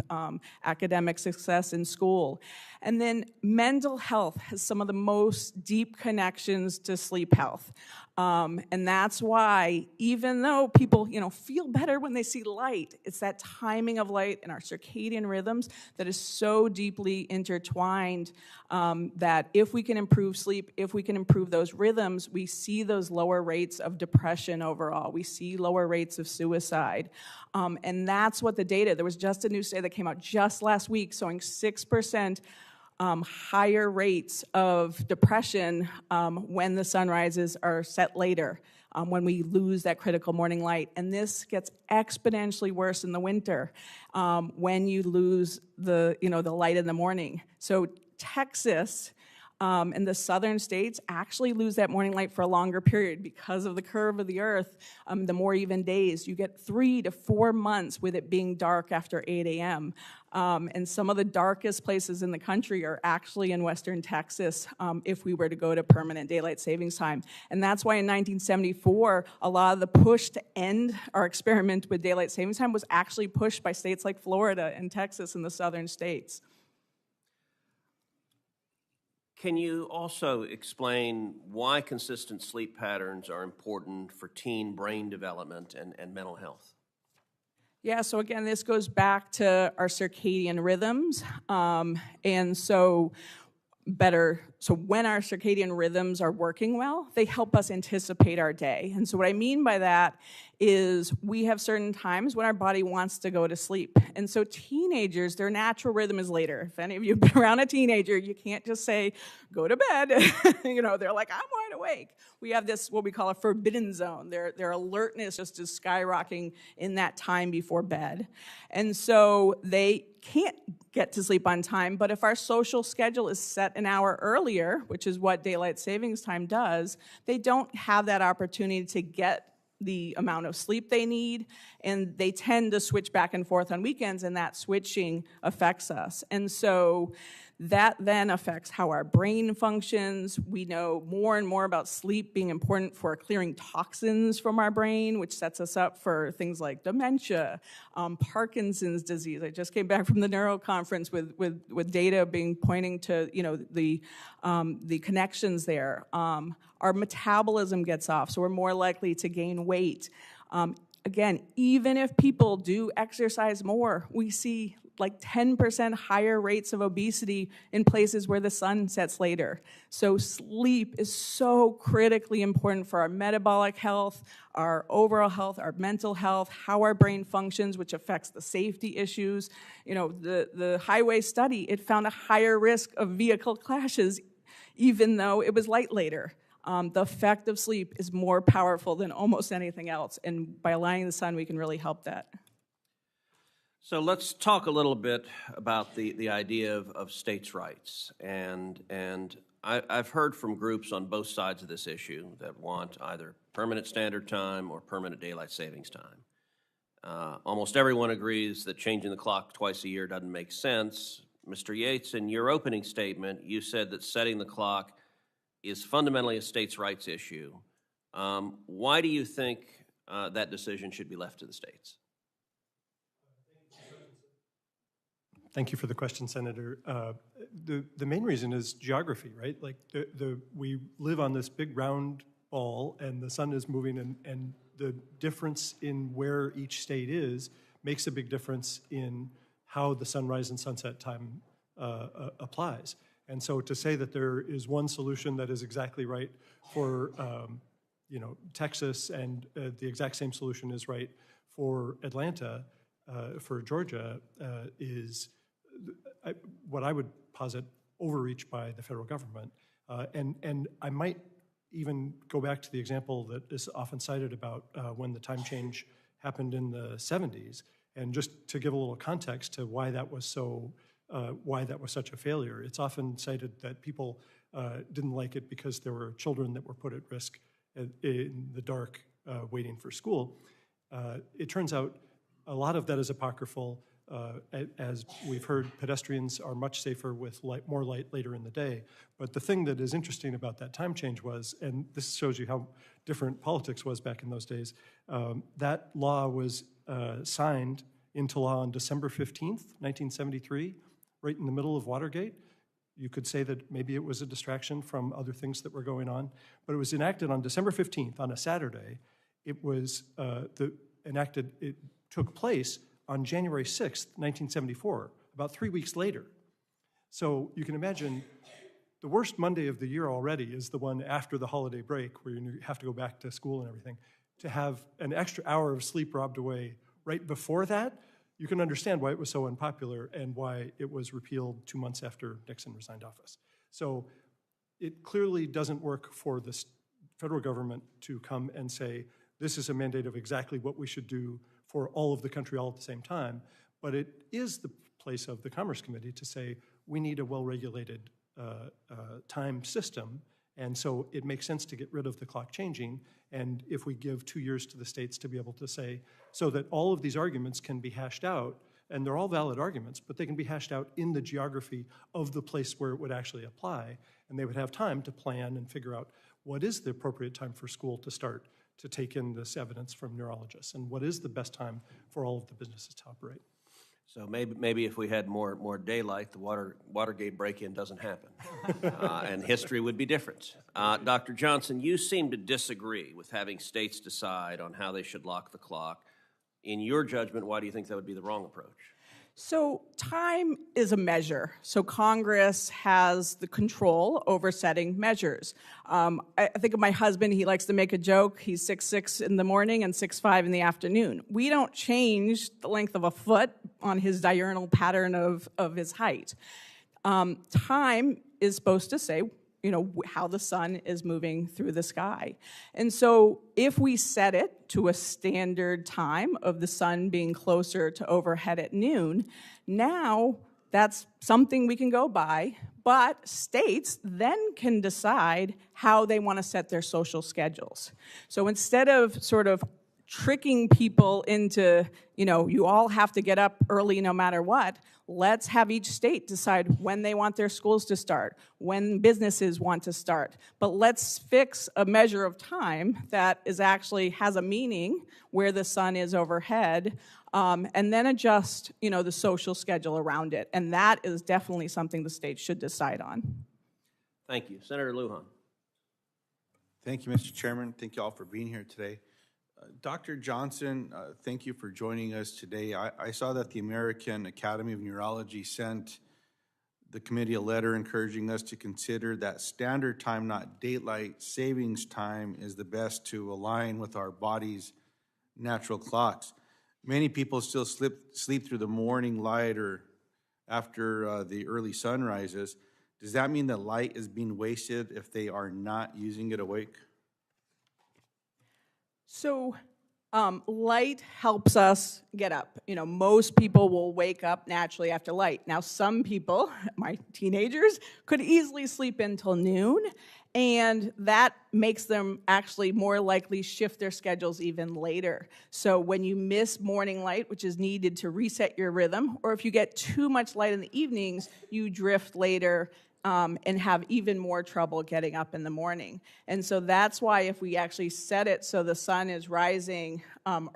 [SPEAKER 10] Academic success in school. And then mental health has some of the most deep connections to sleep health. And that's why, even though people, feel better when they see light, it's that timing of light and our circadian rhythms that is so deeply intertwined that if we can improve sleep, if we can improve those rhythms, we see those lower rates of depression overall. We see lower rates of suicide. And that's what the data, there was just a new study that came out just last week showing 6% higher rates of depression when the sunrises are set later, when we lose that critical morning light. And this gets exponentially worse in the winter when you lose the light in the morning. So Texas and the southern states actually lose that morning light for a longer period because of the curve of the earth. The more even days, you get 3 to 4 months with it being dark after 8 a.m. And some of the darkest places in the country are actually in western Texas if we were to go to permanent daylight savings time. And that's why in 1974, a lot of the push to end our experiment with daylight savings time was actually pushed by states like Florida and Texas and the southern states.
[SPEAKER 1] Can you also explain why consistent sleep patterns are important for teen brain development and mental health?
[SPEAKER 10] Yeah, so again, this goes back to our circadian rhythms. And so when our circadian rhythms are working well, they help us anticipate our day. And so what I mean by that is we have certain times when our body wants to go to sleep. And so teenagers, their natural rhythm is later. If any of you have been around a teenager, you can't just say, go to bed. They're like, I'm wide awake. We have this, what we call a forbidden zone. Their alertness just is skyrocketing in that time before bed. And so they can't get to sleep on time, but if our social schedule is set an hour earlier, which is what daylight savings time does, they don't have that opportunity to get the amount of sleep they need, and they tend to switch back and forth on weekends, and that switching affects us. And so that then affects how our brain functions. We know more and more about sleep being important for clearing toxins from our brain, which sets us up for things like dementia, Parkinson's disease. I just came back from the neuro conference with data pointing to, you know, the connections there. Our metabolism gets off, so we're more likely to gain weight. Again, even if people do exercise more, we see like 10% higher rates of obesity in places where the sun sets later. So sleep is so critically important for our metabolic health, our overall health, our mental health, how our brain functions, which affects the safety issues. You know, the highway study, it found a higher risk of vehicle clashes even though it was light later. The effect of sleep is more powerful than almost anything else, and by aligning the sun, we can really help that.
[SPEAKER 1] So let's talk a little bit about the idea of states' rights. And I've heard from groups on both sides of this issue that want either permanent standard time or permanent daylight savings time. Almost everyone agrees that changing the clock twice a year doesn't make sense. Mr. Yates, in your opening statement, you said that setting the clock is fundamentally a states' rights issue. Why do you think that decision should be left to the states?
[SPEAKER 4] Thank you for the question, Senator. The main reason is geography, right? Like we live on this big round ball, and the sun is moving, and the difference in where each state is makes a big difference in how the sunrise and sunset time applies. And so to say that there is one solution that is exactly right for Texas, and the exact same solution is right for Atlanta, for Georgia, is what I would posit overreach by the federal government. And I might even go back to the example that is often cited about when the time change happened in the 70s, and just to give a little context to why that was such a failure. It's often cited that people didn't like it because there were children that were put at risk in the dark waiting for school. It turns out a lot of that is apocryphal. As we've heard, pedestrians are much safer with more light later in the day. But the thing that is interesting about that time change was, and this shows you how different politics was back in those days, that law was signed into law on December 15th, 1973, right in the middle of Watergate. You could say that maybe it was a distraction from other things that were going on, but it was enacted on December 15th, on a Saturday. It was it took place on January 6th, 1974, about 3 weeks later. So you can imagine the worst Monday of the year already is the one after the holiday break, where you have to go back to school and everything. To have an extra hour of sleep robbed away right before that, you can understand why it was so unpopular and why it was repealed 2 months after Nixon resigned office. So it clearly doesn't work for the federal government to come and say, this is a mandate of exactly what we should do for all of the country all at the same time. But it is the place of the Commerce Committee to say, we need a well-regulated time system. And so it makes sense to get rid of the clock changing. And if we give 2 years to the states to be able to say, so that all of these arguments can be hashed out, and they're all valid arguments, but they can be hashed out in the geography of the place where it would actually apply. And they would have time to plan and figure out what is the appropriate time for school to start to take in this evidence from neurologists, and what is the best time for all of the businesses to operate.
[SPEAKER 1] So maybe if we had more daylight, the Watergate break-in doesn't happen, and history would be different. Dr. Johnson, you seem to disagree with having states decide on how they should lock the clock. In your judgment, why do you think that would be the wrong approach?
[SPEAKER 10] So time is a measure. So Congress has the control over setting measures. I think of my husband, he likes to make a joke. He's 6'6" in the morning and 6'5" in the afternoon. We don't change the length of a foot on his diurnal pattern of his height. Time is supposed to say, how the sun is moving through the sky. And so if we set it to a standard time of the sun being closer to overhead at noon, now that's something we can go by, But states then can decide how they want to set their social schedules. So instead of sort of tricking people into, you all have to get up early no matter what, let's have each state decide when they want their schools to start, when businesses want to start. But let's fix a measure of time that is actually has a meaning where the sun is overhead, and then adjust, the social schedule around it. And that is definitely something the state should decide on.
[SPEAKER 1] Thank you. Senator Lujan.
[SPEAKER 13] Thank you, Mr. Chairman. Thank you all for being here today. Dr. Johnson, thank you for joining us today. I saw that the American Academy of Neurology sent the committee a letter encouraging us to consider that standard time, not daylight savings time, is the best to align with our body's natural clocks. Many people still sleep through the morning light or after the early sun rises. Does that mean that light is being wasted if they are not using it awake?
[SPEAKER 10] So light helps us get up. Most people will wake up naturally after light. Now, some people, my teenagers, could easily sleep until noon, and that makes them actually more likely shift their schedules even later. So when you miss morning light, which is needed to reset your rhythm, or if you get too much light in the evenings, you drift later and have even more trouble getting up in the morning. And so that's why if we actually set it so the sun is rising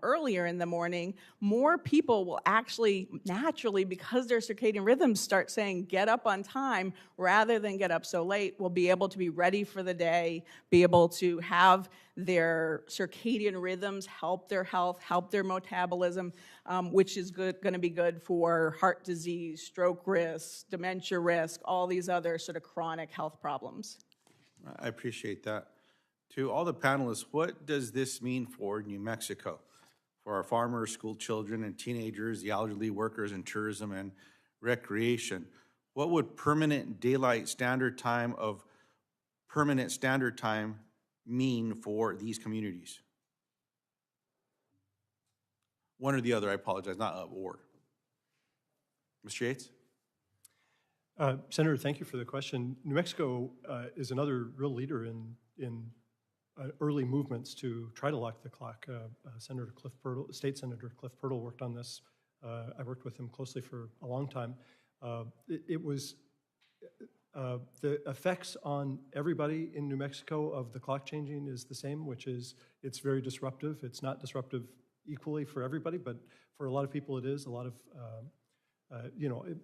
[SPEAKER 10] earlier in the morning, more people will actually naturally, because their circadian rhythms start saying get up on time rather than get up so late, will be able to be ready for the day, be able to have their circadian rhythms help their health, help their metabolism, which is going to be good for heart disease, stroke risk, dementia risk, all these other sort of chronic health problems.
[SPEAKER 13] I appreciate that. To all the panelists, what does this mean for New Mexico, for our farmers, school children, and teenagers, the elderly, workers in tourism and recreation? What would permanent daylight standard time mean for these communities? One or the other, I apologize, not or. Mr. Yates?
[SPEAKER 4] Senator, thank you for the question. New Mexico is another real leader in early movements to try to lock the clock. State Senator Cliff Pirtle worked on this. I worked with him closely for a long time. It was the effects on everybody in New Mexico of the clock changing is the same, which is it's very disruptive. It's not disruptive equally for everybody, but for a lot of people it is. A lot of,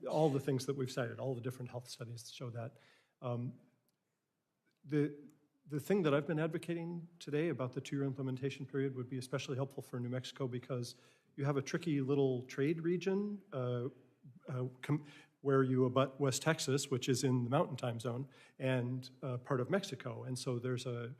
[SPEAKER 4] all the things that we've cited, all the different health studies show that. The thing that I've been advocating today about the 2-year implementation period would be especially helpful for New Mexico because you have a tricky little trade region where you abut West Texas, which is in the mountain time zone, and part of Mexico. And so there's a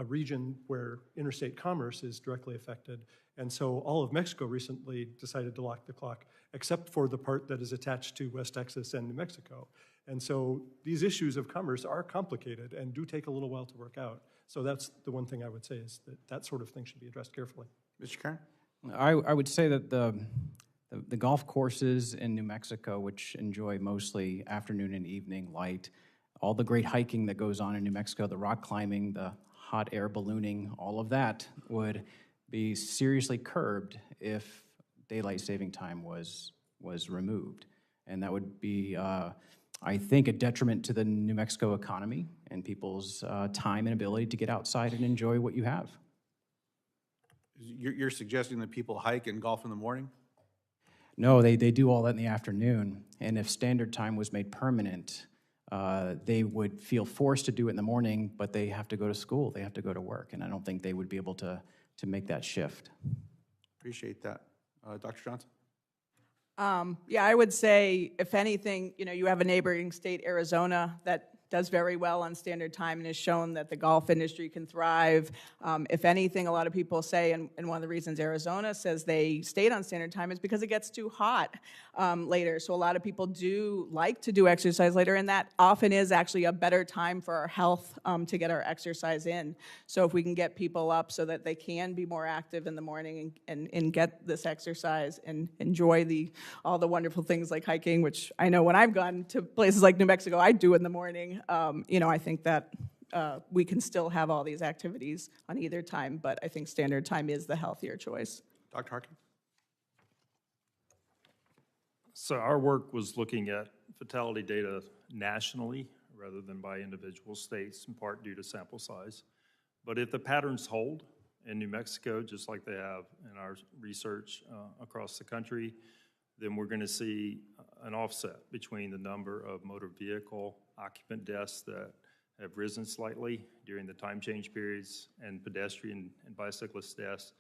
[SPEAKER 4] region where interstate commerce is directly affected. And so all of Mexico recently decided to lock the clock, except for the part that is attached to West Texas and New Mexico. And so these issues of commerce are complicated and do take a little while to work out. So that's the one thing I would say is that sort of thing should be addressed carefully.
[SPEAKER 13] Mr. Kern?
[SPEAKER 9] I would say that the golf courses in New Mexico, which enjoy mostly afternoon and evening light, all the great hiking that goes on in New Mexico, the rock climbing, the hot air ballooning, all of that would be seriously curbed if daylight saving time was removed. And that would be, I think, a detriment to the New Mexico economy and people's time and ability to get outside and enjoy what you have.
[SPEAKER 13] You're suggesting that people hike and golf in the morning?
[SPEAKER 9] No, they do all that in the afternoon. And if standard time was made permanent, they would feel forced to do it in the morning, but they have to go to school, they have to go to work, and I don't think they would be able to make that shift.
[SPEAKER 13] Appreciate that. Dr. Johnson?
[SPEAKER 10] Yeah, I would say, if anything, you have a neighboring state, Arizona, that does very well on standard time and has shown that the golf industry can thrive. If anything, a lot of people say, and one of the reasons Arizona says they stayed on standard time is because it gets too hot later. So a lot of people do like to do exercise later, and that often is actually a better time for our health to get our exercise in. So if we can get people up so that they can be more active in the morning and get this exercise and enjoy all the wonderful things like hiking, which I know when I've gone to places like New Mexico, I do in the morning. I think that we can still have all these activities on either time, but I think standard time is the healthier choice.
[SPEAKER 13] Dr. Harkin?
[SPEAKER 11] So our work was looking at fatality data nationally rather than by individual states, in part due to sample size. But if the patterns hold in New Mexico, just like they have in our research across the country, then we're going to see an offset between the number of motor vehicle occupant deaths that have risen slightly during the time change periods and pedestrian and bicyclist deaths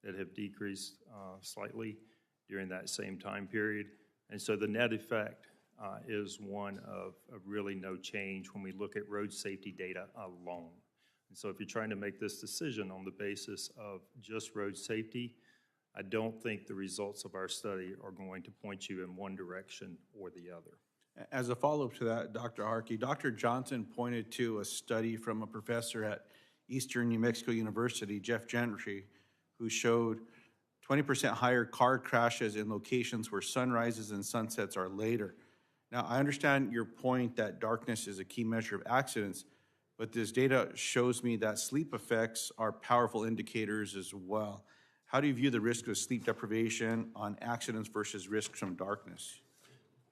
[SPEAKER 11] that have decreased slightly during that same time period. And so the net effect is one of really no change when we look at road safety data alone. And so if you're trying to make this decision on the basis of just road safety, I don't think the results of our study are going to point you in one direction or the other.
[SPEAKER 13] As a follow-up to that, Dr. Harkey, Dr. Johnson pointed to a study from a professor at Eastern New Mexico University, Jeff Gentry, who showed 20% higher car crashes in locations where sunrises and sunsets are later. Now, I understand your point that darkness is a key measure of accidents, but this data shows me that sleep effects are powerful indicators as well. How do you view the risk of sleep deprivation on accidents versus risks from darkness?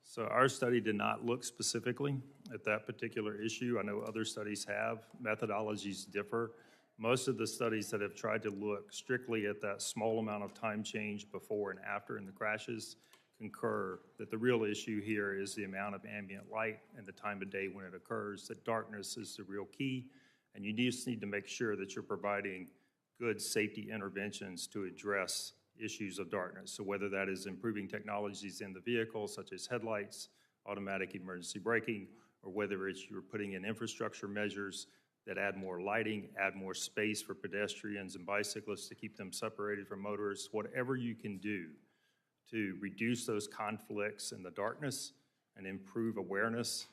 [SPEAKER 11] So our study did not look specifically at that particular issue. I know other studies have. Methodologies differ. Most of the studies that have tried to look strictly at that small amount of time change before and after in the crashes concur that the real issue here is the amount of ambient light and the time of day when it occurs, that darkness is the real key, and you just need to make sure that you're providing good safety interventions to address issues of darkness. So whether that is improving technologies in the vehicle, such as headlights, automatic emergency braking, or whether it's you're putting in infrastructure measures that add more lighting, add more space for pedestrians and bicyclists to keep them separated from motorists, whatever you can do to reduce those conflicts in the darkness and improve awareness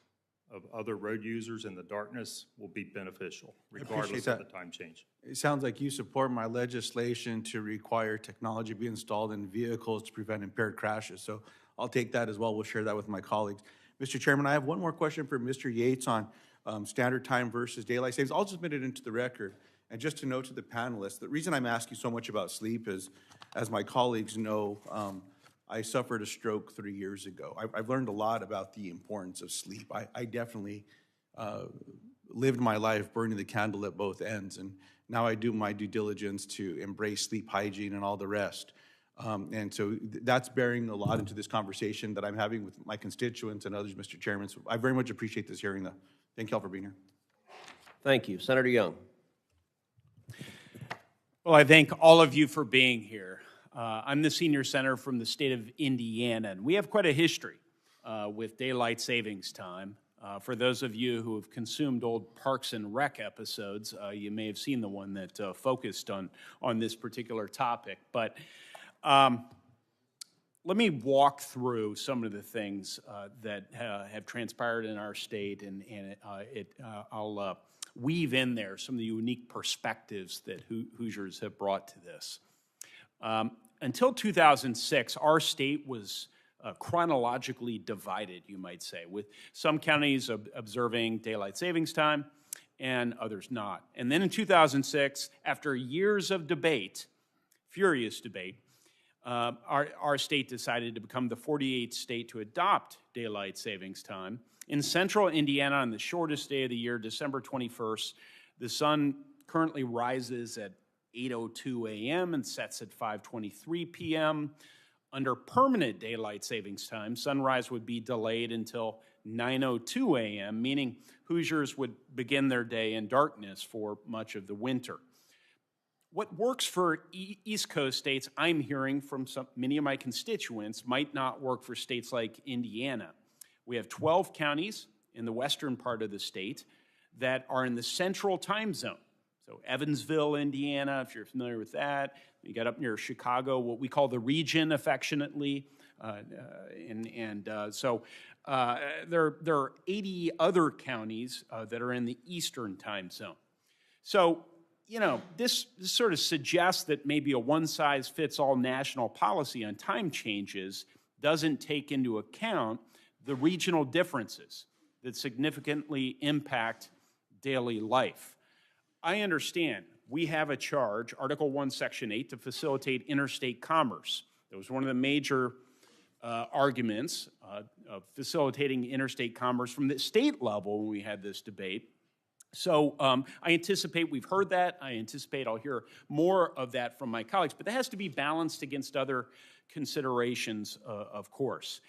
[SPEAKER 11] of other road users in the darkness will be beneficial, regardless of the time change.
[SPEAKER 13] It sounds like you support my legislation to require technology be installed in vehicles to prevent impaired crashes. So I'll take that as well. We'll share that with my colleagues. Mr. Chairman, I have one more question for Mr. Yates on standard time versus daylight savings. I'll submit it into the record. And just to note to the panelists, the reason I'm asking so much about sleep is, as my colleagues know, I suffered a stroke 3 years ago. I've learned a lot about the importance of sleep. I definitely lived my life burning the candle at both ends, and now I do my due diligence to embrace sleep hygiene and all the rest. And so that's bearing a lot into this conversation that I'm having with my constituents and others, Mr. Chairman. So I very much appreciate this hearing, though. Thank you all for being here.
[SPEAKER 1] Thank you. Senator Young.
[SPEAKER 14] Well, I thank all of you for being here. I'm the senior senator from the state of Indiana, and we have quite a history with daylight savings time. For those of you who have consumed old Parks and Rec episodes, you may have seen the one that focused on this particular topic. But let me walk through some of the things that have transpired in our state, and I'll weave in there some of the unique perspectives that Hoosiers have brought to this. Until 2006, our state was chronologically divided, you might say, with some counties observing daylight savings time and others not. And then in 2006, after years of debate, furious debate, our state decided to become the 48th state to adopt daylight savings time. In central Indiana, on the shortest day of the year, December 21st, the sun currently rises at 8:02 a.m. and sets at 5:23 p.m. Under permanent daylight savings time, sunrise would be delayed until 9:02 a.m., meaning Hoosiers would begin their day in darkness for much of the winter. What works for East Coast states, I'm hearing from many of my constituents, might not work for states like Indiana. We have 12 counties in the western part of the state that are in the central time zone. So Evansville, Indiana, if you're familiar with that. You got up near Chicago, what we call the region affectionately. So there are 80 other counties that are in the eastern time zone. So, you know, this sort of suggests that maybe a one-size-fits-all national policy on time changes doesn't take into account the regional differences that significantly impact daily life. I understand we have a charge, Article 1, Section 8, to facilitate interstate commerce. That was one of the major arguments of facilitating interstate commerce from the state level when we had this debate. So I anticipate we've heard that. I anticipate I'll hear more of that from my colleagues, but that has to be balanced against other considerations, of course.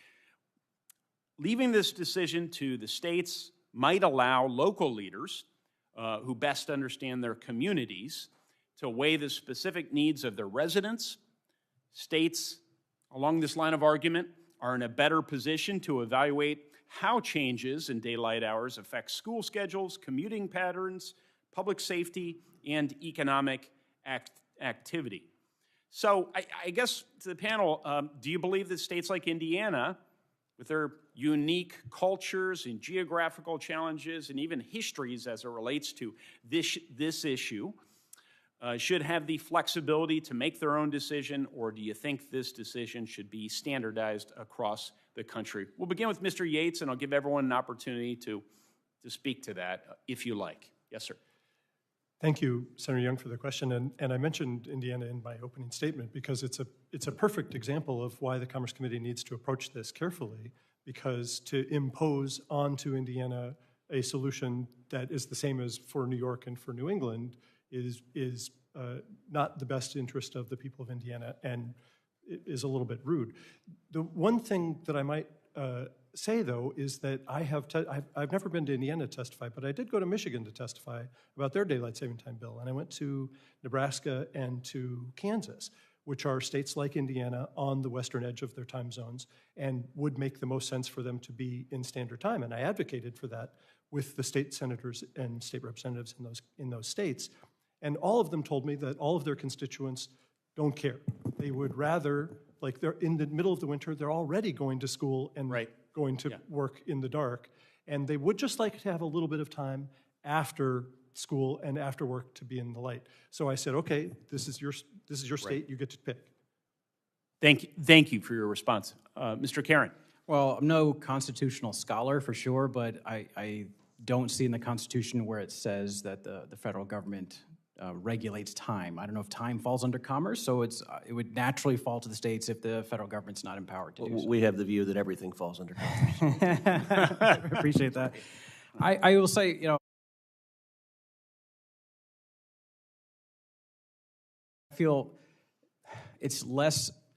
[SPEAKER 14] Leaving this decision to the states might allow local leaders who best understand their communities to weigh the specific needs of their residents. States along this line of argument are in a better position to evaluate how changes in daylight hours affect school schedules, commuting patterns, public safety, and economic activity. So I guess to the panel, do you believe that states like Indiana, with their unique cultures and geographical challenges and even histories as it relates to this issue, should have the flexibility to make their own decision, or do you think this decision should be standardized across the country? We'll begin with Mr. Yates, and I'll give everyone an opportunity to speak to that, if you like. Yes, sir.
[SPEAKER 4] Thank you, Senator Young, for the question. And I mentioned Indiana in my opening statement because it's a perfect example of why the Commerce Committee needs to approach this carefully, because to impose onto Indiana a solution that is the same as for New York and for New England is not the best interest of the people of Indiana and is a little bit rude. The one thing that I might say, though, is that I've never been to Indiana to testify, but I did go to Michigan to testify about their daylight saving time bill, and I went to Nebraska and to Kansas, which are states like Indiana on the western edge of their time zones and would make the most sense for them to be in standard time. And I advocated for that with the state senators and state representatives in those states. And all of them told me that all of their constituents don't care. They would rather, like they're in the middle of the winter, they're already going to school and going to work in the dark. And they would just like to have a little bit of time after school and after work to be in the light. So I said, okay, this is your state, you get to pick.
[SPEAKER 14] Thank you for your response. Mr. Karen.
[SPEAKER 9] Well, I'm no constitutional scholar for sure, but I don't see in the Constitution where it says that the federal government regulates time. I don't know if time falls under commerce, so it would naturally fall to the states if the federal government's not empowered to do so.
[SPEAKER 1] We have the view that everything falls under commerce.
[SPEAKER 9] I appreciate that. I will say, you know, I feel it's less